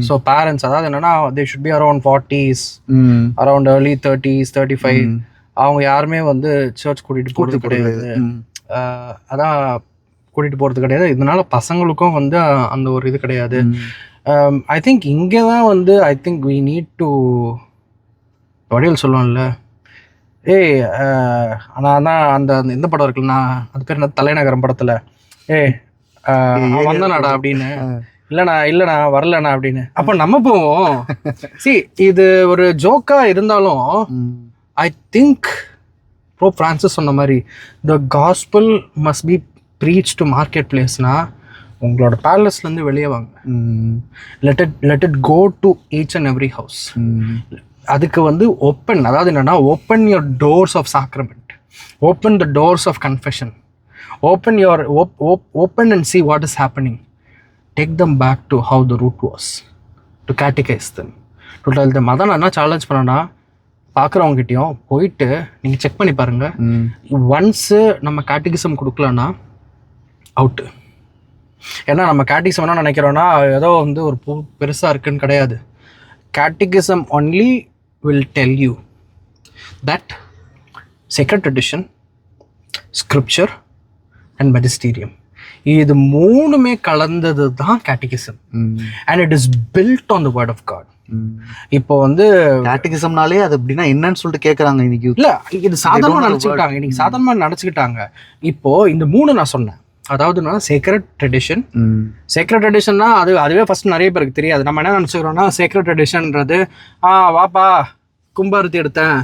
ஸோ பேரண்ட்ஸ் அதாவது என்னன்னா they should be around 40s, around early 30s 35, அவங்க யாருமே வந்து சர்ச் கூட்டிகிட்டு போகிறது கிடையாது. அதான் கூட்டிகிட்டு போகிறது கிடையாது. இதனால பசங்களுக்கும் வந்து அந்த ஒரு இது கிடையாது. ஐ திங்க் இங்கே தான் வந்து I think we need to வடிவில் சொல்லுவோம்ல, ஆனால் தான் அந்த இந்த படம் இருக்குல்லண்ணா, அது பேர் என்ன, தலைநகரம் படத்தில் வந்தனாடா அப்படின்னு, இல்லைண்ணா வரலண்ணா அப்படின்னு. அப்போ நம்ம போவோம். இது ஒரு ஜோக்காக இருந்தாலும் ஐ திங்க் போப் பிரான்சிஸ் சொன்ன மாதிரி the gospel must be preach to market பிளேஸ்னா உங்களோட பேலஸ்லேருந்து வெளியே வாங்க. Let it go to each and every house. அதுக்கு வந்து ஓப்பன், அதாவது என்னென்னா open your doors of sacrament, open the doors of confession, open and see what is happening. Take them back to how the root was, to catechize them, to tell them. அதான் நான் என்ன challenge பண்ணேன்னா பார்க்குறவங்ககிட்டையும் போயிட்டு நீங்கள் check பண்ணி பாருங்கள். Once நம்ம catechism கொடுக்கலன்னா அவுட்டு. ஏன்னா நம்ம கேட்டிகிசம் என்ன நினைக்கிறோன்னா ஏதோ வந்து ஒரு பெருசாக இருக்குன்னு கிடையாது. Catechism only will tell you that sacred tradition, scripture and magisterium, இது மூணுமே கலந்தது தான் catechism. And it is build on the word of God. இப்போ வந்து கேட்டிகிசம்னாலே அது அப்படின்னா என்னன்னு சொல்லிட்டு கேட்குறாங்க இன்னைக்கு. இல்லை, இது சாதாரணமாக நினச்சிக்கிட்டாங்க, இன்னைக்கு சாதாரணமாக நினச்சிக்கிட்டாங்க. இப்போ இந்த மூணு நான் சொன்னேன், அதாவதுன்னா சேக்ரட் ட்ரெடிஷன். சேக்ரட் ட்ரெடிஷன்னா அதுவே ஃபர்ஸ்ட் நிறைய பேருக்கு தெரியாது. நம்ம என்ன நினச்சிக்கிறோம்னா சேக்ரட் ட்ரெடிஷன்ன்றது வாப்பா கும்பாரத்தி எடுத்தேன்,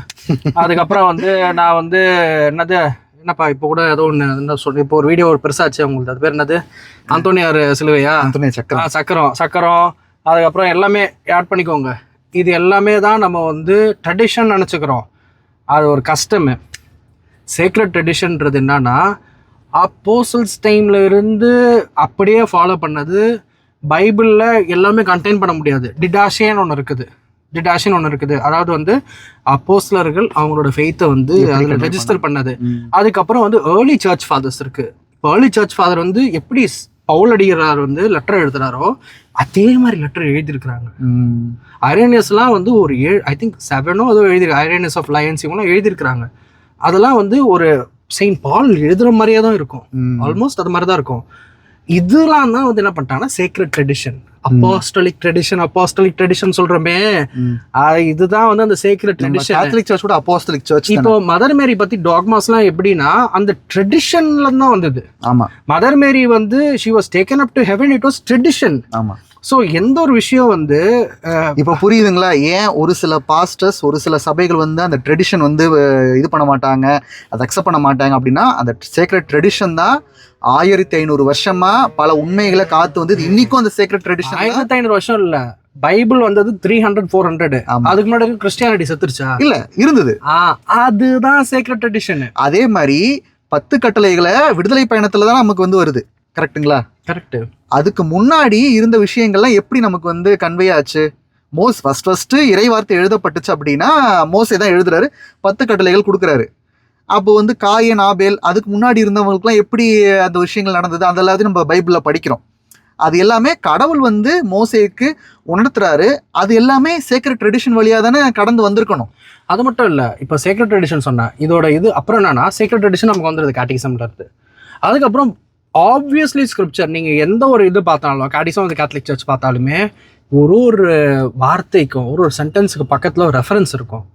அதுக்கப்புறம் வந்து நான் வந்து என்னப்பா இப்போ கூட ஏதோ ஒன்று என்ன சொல்லி இப்போ ஒரு வீடியோ ஒரு பெருசாச்சு அவங்களுக்கு, அது பேர் என்னது, அந்தோனியார் சிலுவையா, சக்கரம், அதுக்கப்புறம் எல்லாமே ஆட் பண்ணிக்கோங்க. இது எல்லாமே தான் நம்ம வந்து ட்ரெடிஷன் நினச்சிக்கிறோம். அது ஒரு கஸ்டமு. சேக்ரட் ட்ரெடிஷன்ன்றது என்னன்னா அப்போஸ்டல்ஸ் டைமில் இருந்து அப்படியே ஃபாலோ பண்ணது. பைபிளில் எல்லாமே கண்டெயின் பண்ண முடியாது. டிடாஷியன் ஒன்று இருக்குது. அதாவது வந்து அப்போஸ்தலர்கள் அவங்களோட ஃபெய்த்தை வந்து அதில் ரெஜிஸ்டர் பண்ணது. அதுக்கப்புறம் வந்து ஏர்லி சர்ச் ஃபாதர்ஸ் இருக்குது. இப்போ ஏர்லி சர்ச் ஃபாதர் வந்து எப்படி பவுல் அடிகளார் வந்து லெட்டர் எழுதுறாரோ அதே மாதிரி லெட்டர் எழுதியிருக்கிறாங்க. ஐரேனியஸ்லாம் வந்து ஒரு ஐ திங்க் 7 ஏதோ எழுதியிருக்கு. ஐரேனியஸ் ஆஃப் லயன்ஸ் இவங்களாம் எழுதியிருக்கிறாங்க. அதெல்லாம் வந்து ஒரு செயின்ட் பால் எழுதுகிற மாதிரியே தான் இருக்கும். ஆல்மோஸ்ட் அது மாதிரி தான் இருக்கும். இதெல்லாம் தான் வந்து என்ன பண்ணிட்டாங்கன்னா சேக்ரெட் ட்ரெடிஷன், அப்போஸ்டலிக் ட்ரெடிஷன் சொல்றோமே, இதுதான் வந்து அந்த சேக்ரெட் ட்ரெடிஷன். கேத்தலிக் சர்ச் கூட அப்போஸ்டலிக் சர்ச். இப்போ மதர் மேரி பத்தி டாக்மாஸ்லாம் எப்படின்னா அந்த ட்ரெடிஷன்ல தான் வந்தது. ஆமா, மதர் மேரி வந்து she was taken up to heaven, it was tradition. ஆமா. ஸோ எந்த ஒரு விஷயம் வந்து இப்போ புரியுதுங்களா ஏன் ஒரு சில பாஸ்டர்ஸ், ஒரு சில சபைகள் வந்து அந்த ட்ரெடிஷன் வந்து இது பண்ண மாட்டாங்க, அதை அக்செப்ட் பண்ண மாட்டாங்க அப்படின்னா, அந்த சேக்ரெட் ட்ரெடிஷன் தான் 1500 வருஷமா பல உண்மைகளை காத்து வந்து இன்னைக்கும் அந்த சேக்ரெட் ட்ரெடிஷன். 1500 வருஷம் இல்ல, பைபிள் வந்தது 300-400. அதுக்கு முன்னாடி கிறிஸ்டியானிட்டி செத்துருச்சா? இல்ல, இருந்தது. அதுதான் சேக்ரெட் ட்ரெடிஷன். அதே மாதிரி 10 கட்டளைகளை விடுதலை பயணத்துல தான் நமக்கு வந்து வருது. கரெக்டுங்களா? கரெக்ட். அதுக்கு முன்னாடி இருந்த விஷயங்கள்லாம் எப்படி நமக்கு வந்து கன்வே ஆச்சு? ஃபர்ஸ்ட் இறை வார்த்தை எழுதப்பட்டுச்சு அப்படின்னா மோசே தான் எழுதுறாரு, 10 கட்டளைகள் கொடுக்குறாரு. அப்போ வந்து காயன், ஆபேல், அதுக்கு முன்னாடி இருந்தவங்களுக்குலாம் எப்படி அந்த விஷயங்கள் நடந்தது, அது எல்லாத்தையும் நம்ம பைபிளில் படிக்கிறோம். அது எல்லாமே கடவுள் வந்து மோசேக்கு உணர்த்துறாரு. அது எல்லாமே சேக்ரெட் ட்ரெடிஷன் வழியாக தானே கடந்து வந்திருக்கணும். அது மட்டும் இல்லை, இப்போ சேக்ரெட் ட்ரெடிஷன் சொன்னேன், இதோட இது அப்புறம் என்னன்னா சேக்ரெட் ட்ரெடிஷன் நமக்கு வந்துடுது கேட்டிசம்ல இருந்து. அதுக்கப்புறம் ஆப்வியஸ்லி ஸ்கிரிப்சர், நீங்கள் எந்த ஒரு இது பார்த்தாலும், கேட்டிசம் வந்து கேத்தலிக் சர்ச் பார்த்தாலுமே ஒரு வார்த்தைக்கும் ஒரு சென்டென்ஸுக்கு பக்கத்தில் ஒரு ரெஃபரன்ஸ் இருக்கும்.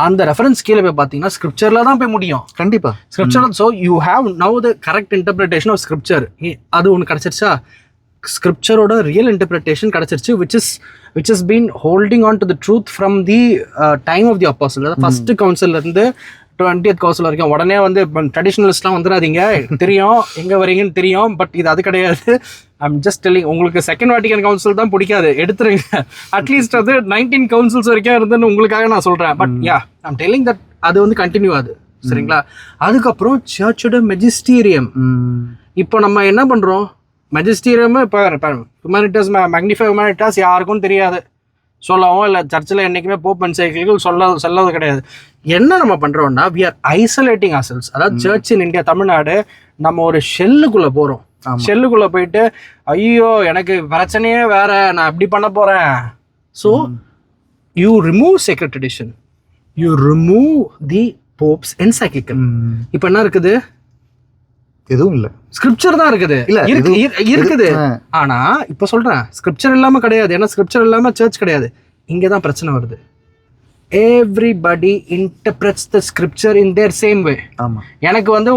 அந்த ரெஃபரன்ஸ் கீழே போய் பார்த்தீங்கன்னா ஸ்கிரிப்சரில் தான் போய் முடியும். கண்டிப்பாக scripture. So you have now the correct interpretation of scripture. அது ஒன்று கிடச்சிருச்சா? ஸ்கிரிப்சரோட ரியல் இன்டர்பிரிட்டேஷன் கிடச்சிருச்சு, which has been holding on to the truth from the time of the apostle. First கவுன்சிலேருந்து 20th கவுன்சில் வரைக்கும். உடனே வந்து ட்ரெடிஷனலிஸ்ட்லாம் வந்துடாதீங்க, தெரியும் எங்கே வரீங்கன்னு தெரியும், பட் இது அது கிடையாது. I'm just telling. உங்களுக்கு செகண்ட் வாட்டிகன் கவுன்சில் தான் பிடிக்காது, எடுத்துருங்க. அட்லீஸ்ட் அது 19 கவுன்சில்ஸ் வரைக்கும் இருந்துன்னு உங்களுக்காக நான் சொல்கிறேன். But yeah, I'm telling that அது வந்து கண்டினியூ ஆகுது. சரிங்களா? அதுக்கப்புறம் சர்ச்சோட மெஜிஸ்டீரியம். இப்போ நம்ம என்ன பண்ணுறோம்? மெஜிஸ்டீரியம் இப்போ ஹியூமனிட்டாஸ், மேக்னிஃபை ஹியூமனிட்டாஸ் யாருக்கும் தெரியாது, சொல்லவும் இல்லை. சர்ச்சில் என்றைக்குமே போப் என்சைக்கிள்கள் சொல்லது கிடையாது. என்ன நம்ம பண்ணுறோம்னா, வி ஆர் ஐசோலேட்டிங் ourselves. அதாவது சர்ச் இன் இந்தியா, தமிழ்நாடு, நம்ம ஒரு ஷெல்லுக்குள்ளே போகிறோம். ஷெல்லுக்குள்ளே போயிட்டு ஐயோ எனக்கு பிரச்சனையே வேற, நான் அப்படி பண்ண போகிறேன். So you remove sacred tradition, you remove the pope's encyclical. இப்போ என்ன இருக்குது? எதுவும் இல்லை, ஸ்கிரிப்சர் தான் இருக்குது. இருக்குது. ஆனா இப்ப சொல்றேன், ஸ்கிரிப்சர் இல்லாம கிடையாது. ஏன்னா ஸ்கிரிப்சர் இல்லாம சர்ச் கிடையாது. இங்கதான் பிரச்சனை வருது. Everybody interprets the scripture in their same way. எனக்கு வந்து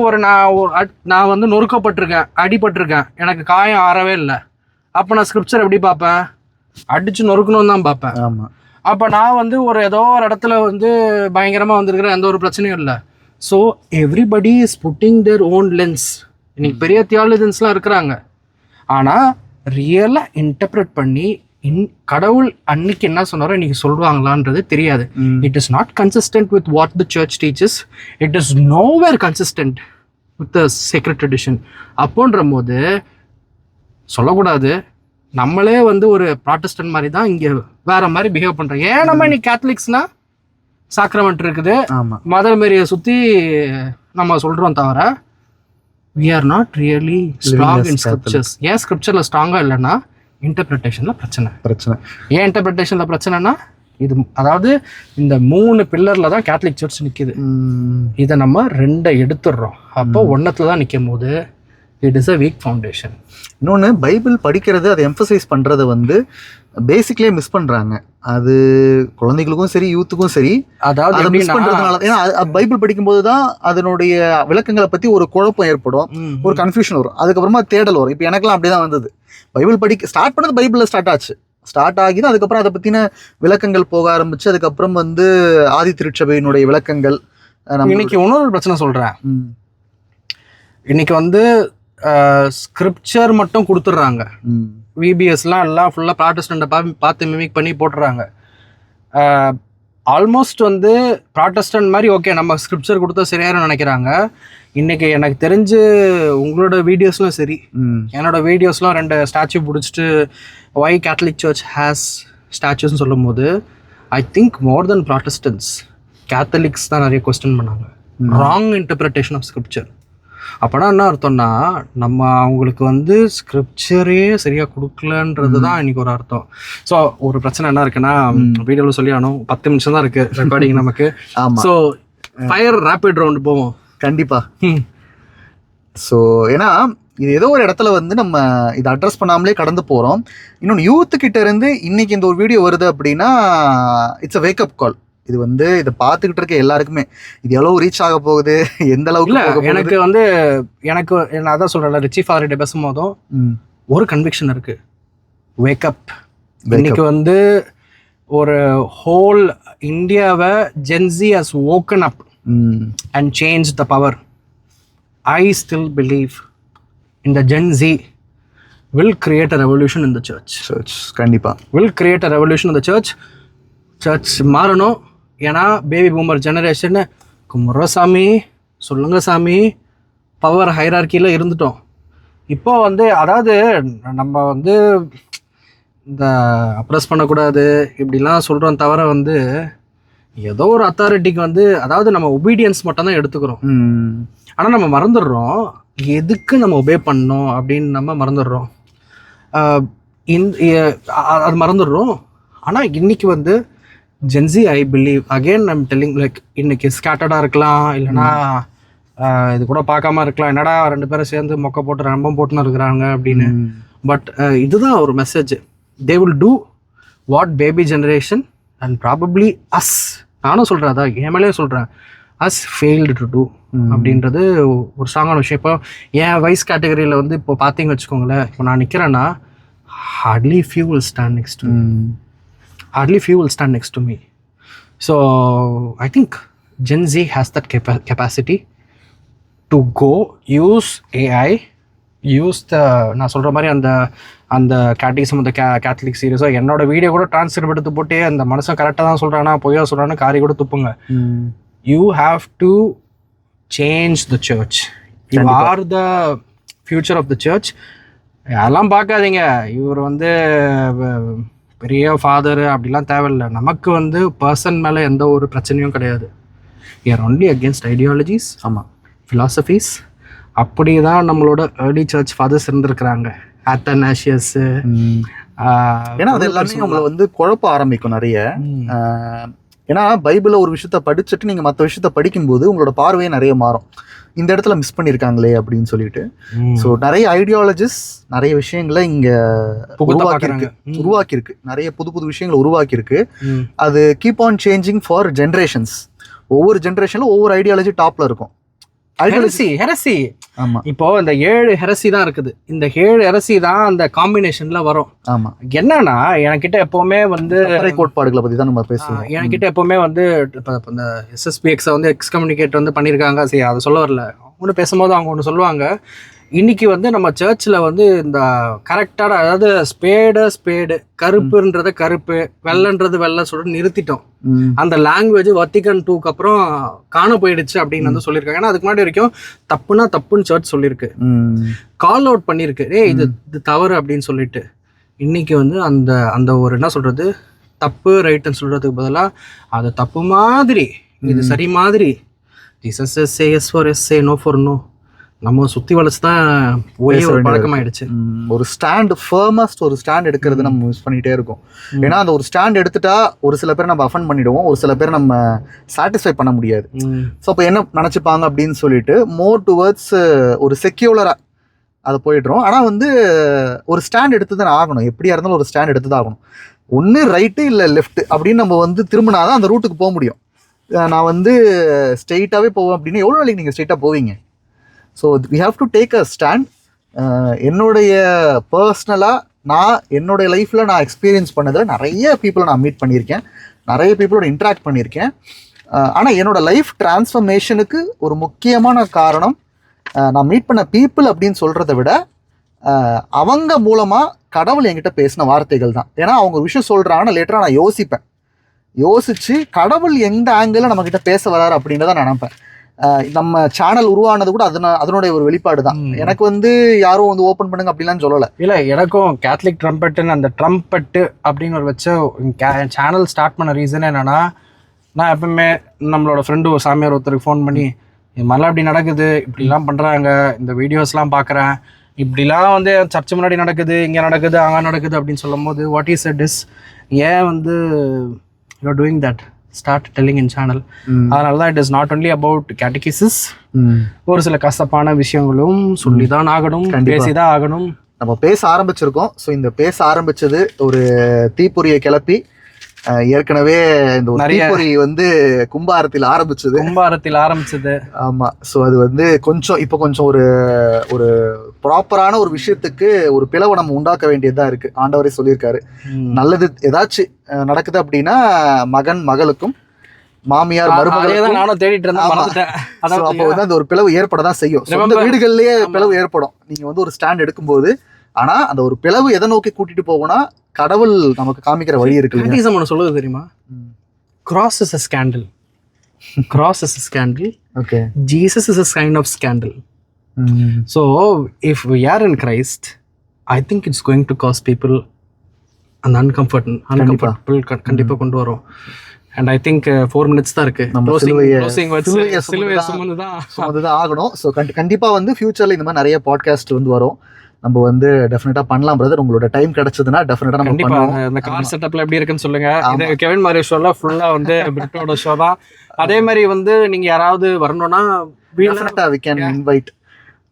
நான் வந்து நொறுக்கப்பட்டிருக்கேன், அடிபட்டிருக்கேன், எனக்கு காயம் ஆறவே இல்லை. அப்ப நான் ஸ்கிரிப்சர் எப்படி பார்ப்பேன்? அடிச்சு நொறுக்கணும்னு தான் பார்ப்பேன். அப்ப நான் வந்து ஏதோ ஒரு இடத்துல வந்து பயங்கரமா வந்திருக்கிறேன், எந்த ஒரு பிரச்சனையும் இல்லை. So everybody is putting their own lens. இன்னைக்கு பெரிய தியாலஜன்ஸ்லாம் இருக்கிறாங்க, ஆனால் ரியலாக இன்டர்பிரட் பண்ணி கடவுள் அன்னைக்கு என்ன சொன்னாரோ இன்னைக்கு சொல்லுவாங்களான்றது தெரியாது. It is not consistent with what the church teaches. It is nowhere consistent with the sacred tradition. அப்போன்ற போது சொல்லக்கூடாது, நம்மளே வந்து ஒரு ப்ராட்டஸ்டன்ட் மாதிரி தான் இங்கே வேற மாதிரி பிஹேவ் பண்ணுறோம். ஏன் நம்ம இன்னைக்கு கேத்தலிக்ஸ்னா சாக்ரமெண்ட் இருக்குது, மதர் மேரியை சுற்றி நம்ம சொல்கிறோம், தவிர we are not really strong in scriptures. ஏன் ஸ்கிரிப்சரில் ஸ்ட்ராங்காக இல்லைன்னா இன்டர்பிரிட்டேஷனில் பிரச்சனை. ஏன் இன்டர்பிரிட்டேஷனில் பிரச்சனைனா, இது அதாவது இந்த 3 பில்லரில் தான் கேத்தலிக் சர்ச் நிற்கிது. இதை நம்ம 2 எடுத்துடுறோம். அப்போ 1த்துல தான் நிற்கும் போது it is a week foundation. இன்னொன்று, பைபிள் படிக்கிறது, அதை எம்ஃபசைஸ் பண்ணுறதை வந்து பேசிக்லேயே மிஸ் பண்ணுறாங்க. அது குழந்தைகளுக்கும் சரி, யூத்துக்கும் சரி. அதாவது மிஸ் பண்ணுறதுனால, ஏன்னா பைபிள் படிக்கும்போது தான் அதனுடைய விளக்கங்களை பற்றி ஒரு குழப்பம் ஏற்படும், ஒரு கன்ஃபியூஷன் வரும், அதுக்கப்புறமா தேடல் வரும். இப்போ எனக்குலாம் அப்படி தான் வந்தது. பைபிள் ஸ்டார்ட் பண்ணது பைபிளில் ஸ்டார்ட் ஆகி தான் அதுக்கப்புறம் அதை பற்றின விளக்கங்கள் போக ஆரம்பிச்சு, அதுக்கப்புறம் வந்து ஆதி திருச்சபையினுடைய விளக்கங்கள். இன்னைக்கு இன்னொரு பிரச்சனை சொல்கிறேன். இன்னைக்கு வந்து ஸ்கிரிப்சர் மட்டும் கொடுத்துட்றாங்க. விபிஎஸ்லாம் எல்லாம் ஃபுல்லாக ப்ராட்டஸ்டண்ட்டை பார்த்து மிமிக் பண்ணி போட்டுறாங்க. ஆல்மோஸ்ட் வந்து ப்ராட்டஸ்டன்ட் மாதிரி ஓகே நம்ம ஸ்கிரிப்சர் கொடுத்தா சரியாயிரும் நினைக்கிறாங்க. இன்றைக்கி எனக்கு தெரிஞ்சு உங்களோட வீடியோஸ்லாம் சரி, என்னோட வீடியோஸ்லாம் 2 ஸ்டாச்சு பிடிச்சிட்டு ஒய் கேத்தலிக் சர்ச் ஹேஸ் ஸ்டாச்சுஸ்ன்னு சொல்லும் போது I think more then Protestants Catholics தான் நிறைய கொஸ்டின் பண்ணாங்க. Wrong interpretation of scripture. அப்போனா என்ன அர்த்தம்னா, நம்ம அவங்களுக்கு வந்து ஸ்கிரிப்சரே சரியாக கொடுக்கலன்றது தான் இன்னைக்கு ஒரு அர்த்தம். ஸோ ஒரு பிரச்சனை என்ன இருக்குன்னா, வீடியோவில் சொல்லி ஆனோம், 10 நிமிஷம் தான் இருக்குது ரெக்கார்டிங் நமக்கு. ஸோ ஃபயர் ரேபிட் ரவுண்டு போவோம் கண்டிப்பாக. ஸோ ஏன்னா இது ஏதோ ஒரு இடத்துல வந்து நம்ம இதை அட்ரஸ் பண்ணாமலே கடந்து போகிறோம். இன்னொன்று யூத்து கிட்ட இருந்து இன்னைக்கு இந்த ஒரு வீடியோ வருது அப்படின்னா இட்ஸ் அ வேக்கப் கால். இது வந்து இதை பார்த்துக்கிட்டு இருக்க எல்லாருக்குமே இது எவ்வளவு ரீச் ஆக போகுது, எந்த அளவுக்கு எனக்கு வந்து எனக்கு நான் அதான் சொல்கிறேன், ரிச்சி ஃபாதர்கிட்ட பேசும்போதும் ஒரு கன்விக்ஷன் இருக்கு, வேக்கப். இன்னைக்கு வந்து ஒரு ஹோல் இந்தியாவை gen Z has woken up and changed the power. I still believe in the Gen Z will create a revolution in the church. கண்டிப்பா will create a revolution in the church. Church மாறணும். ஏன்னா baby boomer generation கும்பிட்ற சாமி, சொல்லுங்க சாமி, power ஹைரார்க்கியில் இருந்துட்டோம். இப்போ வந்து அதாவது நம்ம வந்து இந்த அப்ரெஸ் பண்ணக்கூடாது இப்படிலாம் சொல்கிறோம் தவிர வந்து ஏதோ ஒரு அத்தாரிட்டிக்கு வந்து அதாவது நம்ம ஒபீடியன்ஸ் மட்டும் தான் எடுத்துக்கிறோம். ஆனால் நம்ம மறந்துடுறோம் எதுக்கு நம்ம ஒபே பண்ணோம் அப்படின்னு நம்ம மறந்துடுறோம். அது மறந்துடுறோம். ஆனால் இன்னைக்கு வந்து gen Z I believe again I'm telling like இன்னைக்கு ஸ்கேட்டர்டாக இருக்கலாம், இல்லைனா இது கூட பார்க்காம இருக்கலாம், என்னடா 2 பேரும் சேர்ந்து மொக்க போட்டு ரம்பம் போட்டுன்னு இருக்கிறாங்க அப்படின்னு. பட் இதுதான் ஒரு message. They will do what baby generation and probably us, நானும் சொல்கிறேன், அதான் என் மேலேயே சொல்கிறேன், அஸ் ஃபெயில்டு டு டூ அப்படின்றது ஒரு ஸ்ட்ராங்கான விஷயம். இப்போ என் வயசு கேட்டகரியில் வந்து இப்போ பார்த்தீங்க வச்சுக்கோங்களேன், இப்போ நான் நிற்கிறேன்னா hardly few will stand next to me. So I think Gen Z has that capacity to go use AI, use the நான் சொல்கிற மாதிரி அந்த கேட்டிசம், அந்த கேத்தலிக் சீரியஸோ என்னோட வீடியோ கூட டிரான்ஸ்கிரிப்ட் எடுத்து போட்டு அந்த மனுஷன் கரெக்டாக தான் சொல்கிறானா பொய்யா சொல்கிறான்னு காரி கூட துப்புங்க. You have to change the church. You are the future of the church. அதெல்லாம் பார்க்காதீங்க, இவர் வந்து பெரிய ஃபாதரு அப்படிலாம் தேவையில்லை. நமக்கு வந்து பர்சன் மேலே எந்த ஒரு பிரச்சனையும் கிடையாது. we are only against ideologies, ஆமாம், philosophies. அப்படி தான் நம்மளோட ஏர்லி சர்ச் ஃபாதர்ஸ் இருந்திருக்கிறாங்க. அத்தனாஷியஸ், ஏன்னா அது எல்லாமே உங்களை வந்து குழப்ப ஆரம்பிக்கும் நிறைய. ஏன்னா பைபிளில் ஒரு விஷயத்த படிச்சுட்டு நீங்கள் மற்ற விஷயத்த படிக்கும்போது உங்களோட பார்வையே நிறைய மாறும். இந்த இடத்துல மிஸ் பண்ணியிருக்காங்களே அப்படின்னு சொல்லிட்டு. ஸோ நிறைய ஐடியாலஜிஸ் நிறைய விஷயங்களை இங்கே உருவாக்கியிருக்கு, நிறைய புது புது விஷயங்களை உருவாக்கியிருக்கு. அது keep on changing for generations. ஒவ்வொரு ஜென்ரேஷனில் ஒவ்வொரு ஐடியாலஜி டாப்ல இருக்கும். ஹெரசி ஆமா, இப்போ இந்த 7 ஹெரசி தான் இருக்குது. இந்த 7 ஹெரசி தான் அந்த காம்பினேஷன்ல வரும். ஆமா, என்னன்னா என்கிட்ட எப்பவுமே வந்து கோட்பாடுகளை பத்தி தான் நம்ம பேசுவோம். என்கிட்ட எப்பவுமே வந்து இந்த SSPX வந்து எக்ஸ்கம்யூனிகேட் வந்து பண்ணியிருக்காங்க. சரி, அதை சொல்ல வரல. அவங்க பேசும்போது அவங்க ஒன்று சொல்லுவாங்க, இன்னைக்கு வந்து நம்ம சர்ச்சில் வந்து இந்த கரெக்டான, அதாவது ஸ்பேடு கருப்புன்றத கருப்பு, வெள்ளைன்றது வெள்ளை சொல்லிட்டு நிறுத்திட்டோம். அந்த லாங்குவேஜ் வத்திகன் 2க்கு அப்புறம் காண போயிடுச்சு அப்படின்னு வந்து சொல்லியிருக்காங்க. ஏன்னா அதுக்கு முன்னாடி வரைக்கும் தப்புனா தப்புன்னு சர்ச் சொல்லியிருக்கு, கால் அவுட் பண்ணியிருக்கு, இது தவறு அப்படின்னு சொல்லிட்டு. இன்னைக்கு வந்து அந்த அந்த ஒரு என்ன சொல்றது, தப்பு ரைட்டுன்னு சொல்றதுக்கு பதிலாக அது தப்பு மாதிரி, இது சரி மாதிரி, Jesus say yes for yes, say no for no, நம்ம சுத்தி வளைச்சு தான் ஒரே ஒரு பழக்கமாயிடுச்சு. ஒரு ஸ்டாண்ட் ஃபர்மஸ்ட் ஒரு ஸ்டாண்ட் எடுக்கிறது நம்ம யூஸ் பண்ணிட்டே இருக்கோம். ஏன்னா அந்த ஒரு ஸ்டாண்ட் எடுத்துட்டா ஒரு சில பேர் நம்ம அஃபண்ட் பண்ணிடுவோம், ஒரு சில பேர் நம்ம சாட்டிஸ்ஃபை பண்ண முடியாது. ஸோ அப்போ என்ன நினச்சிப்பாங்க அப்படின்னு சொல்லிட்டு மோர் டுவர்ட்ஸ் ஒரு செக்யூலராக அதை போயிடுறோம். ஆனால் வந்து ஒரு ஸ்டாண்ட் எடுத்து தான் ஆகணும், எப்படியா இருந்தாலும் ஒரு ஸ்டாண்ட் எடுத்து தான் ஆகணும். ஒன்று ரைட்டு இல்லை லெஃப்ட் அப்படின்னு நம்ம வந்து திரும்பினாதான் அந்த ரூட்டுக்கு போக முடியும். நான் வந்து ஸ்ட்ரெயிட்டாகவே போவேன் அப்படின்னு எவ்வளோ நாளைக்கு நீங்கள் ஸ்ட்ரெயிட்டாக போவீங்க? So we have to take a stand. என்னுடைய பர்சனலாக நான் என்னுடைய லைஃப்பில் நான் எக்ஸ்பீரியன்ஸ் பண்ணதில் நிறைய பீப்புளை நான் மீட் பண்ணியிருக்கேன், நிறைய பீப்புளோட இன்ட்ராக்ட் பண்ணியிருக்கேன். ஆனால் என்னோட லைஃப் டிரான்ஸ்ஃபர்மேஷனுக்கு ஒரு முக்கியமான காரணம் நான் மீட் பண்ண பீப்புள் அப்படின்னு சொல்கிறத விட அவங்க மூலமாக கடவுள் என்கிட்ட பேசின வார்த்தைகள் தான். ஏன்னா அவங்க ஒரு விஷயம் சொல்கிறாங்கன்னா லேட்டராக நான் யோசித்து கடவுள் எந்த ஆங்கிளில் நம்மக்கிட்ட பேச வராரு அப்படின்றத நான் நினைப்பேன். நம்ம சேனல் உருவானது கூட அதனுடைய ஒரு வெளிப்பாடு தான். எனக்கு வந்து யாரும் வந்து ஓப்பன் பண்ணுங்க அப்படிலாம் சொல்லலை. இல்லை, எனக்கும் கேத்தலிக் ட்ரம்பெட்டுன்னு அந்த ட்ரம்பெட்டு அப்படின்னு ஒரு வச்ச சேனல் ஸ்டார்ட் பண்ண ரீசன் என்னன்னா, நான் எப்பவுமே நம்மளோட ஃப்ரெண்டு ஒரு சாமியார் ஒருத்தருக்கு ஃபோன் பண்ணி, இது மாதிரிலாம் இப்படி நடக்குது, இப்படிலாம் பண்ணுறாங்க, இந்த வீடியோஸ்லாம் பார்க்குறேன், இப்படிலாம் வந்து சர்ச்சு முன்னாடி நடக்குது, இங்கே நடக்குது, அங்கே நடக்குது அப்படின்னு சொல்லும் போது வாட் இஸ் இட் இஸ், ஏன் வந்து you are doing that, start telling in channel. அதனால தான் it is not only about catechesis. ஒரு சில கசப்பான விஷயங்களும் சொல்லி தான் ஆகணும், பேசிதான் ஆகணும். நம்ம பேச ஆரம்பிச்சிருக்கோம். ஸோ இந்த பேச ஆரம்பிச்சது ஒரு தீப்பொறியை கிளப்பி ஏற்கனவே இந்த ஒரு தீப்பொறி வந்து கும்பாரத்தில் ஆரம்பிச்சது. ஆமா. ஸோ அது வந்து கொஞ்சம் இப்போ கொஞ்சம் ஒரு ப்ராப்பரான ஒரு விஷயத்துக்கு ஒரு பிளவை நம்ம உண்டாக்க வேண்டியதா இருக்கு. ஆண்டவரே சொல்லியிருக்காரு, நல்லது ஏதாச்சும் நடக்குது அப்படின்னா மகன் மகளுக்கும் மாமியார் மருமகளுக்கும். நானும் தேடிட்டு இருந்தேன். அப்போ வந்து அந்த ஒரு பிளவு ஏற்படதான் செய்யும். சொந்த வீடுகள்லயே பிளவு ஏற்படும் நீங்க வந்து ஒரு ஸ்டாண்ட் எடுக்கும்போது. ஆனா அந்த ஒரு பிளவு எதை நோக்கி கூட்டிட்டு போகும்னா கடவுள் நமக்கு காமிக்கிற வழி இருக்கு. சொல்லுது தெரியுமா? Cross is a scandal. Okay. Jesus is a sign of scandal. So if we are in Christ, I think it's going to cause people an uncomfortable கண்டிப்பா கொண்டு வரும். And I think 4 minutes தான் இருக்கு. சிலுவையை சுமந்துதான் ஆகணும். ஸோ கண்டிப்பா வந்து ஃபியூச்சர்ல இந்த மாதிரி நிறைய பாட்காஸ்ட் வந்து வரும். நம்ம வந்து டெஃபினட்டா பண்ணலாம் பிரதர். உங்களோட டைம் கிடைச்சதுன்னா டெஃபினட்டா நம்ம பண்ணுவோம். இந்த கார் செட்டப்ல எப்படி இருக்குன்னு சொல்லுங்க. இது கெவின் மாரி ஷோல ஃபுல்லா வந்து பிரிட்டோட ஷோ தான். அதே மாதிரி வந்து நீங்க யாராவது வரணும்னா டெஃபினட்டா we can invite.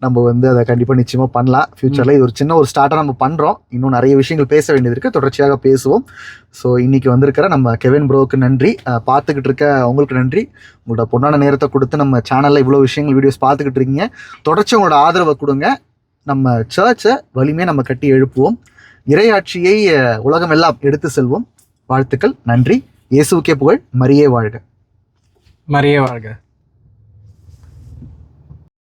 நம்ம வந்து அதை கண்டிப்பா நிச்சயமா பண்ணலாம் ஃபியூச்சர்ல. இது ஒரு சின்ன ஒரு ஸ்டார்ட்டா நம்ம பண்றோம். இன்னும் நிறைய விஷயங்கள் பேச வேண்டியது இருக்கு, தொடர்ச்சியாக பேசுவோம். ஸோ இன்னைக்கு வந்திருக்கிற நம்ம கெவின் ப்ரோக்கு நன்றி. பார்த்துக்கிட்டு இருக்க உங்களுக்கு நன்றி. உங்களோட பொண்ணான நேரத்தை கொடுத்து நம்ம சேனல்ல இவ்வளவு விஷயங்கள் வீடியோஸ் பார்த்துக்கிட்டு இருக்கீங்க. தொடர்ச்சி உங்களோட ஆதரவை கொடுங்க. நம்ம சர்ச்சை வலிமையை நம்ம கட்டி எழுப்புவோம். இறையாட்சியை உலகம் எல்லாம் எடுத்து செல்வோம். வாழ்த்துக்கள். நன்றி. இயேசுவுக்கே புகழ். மரியே வாழ்க.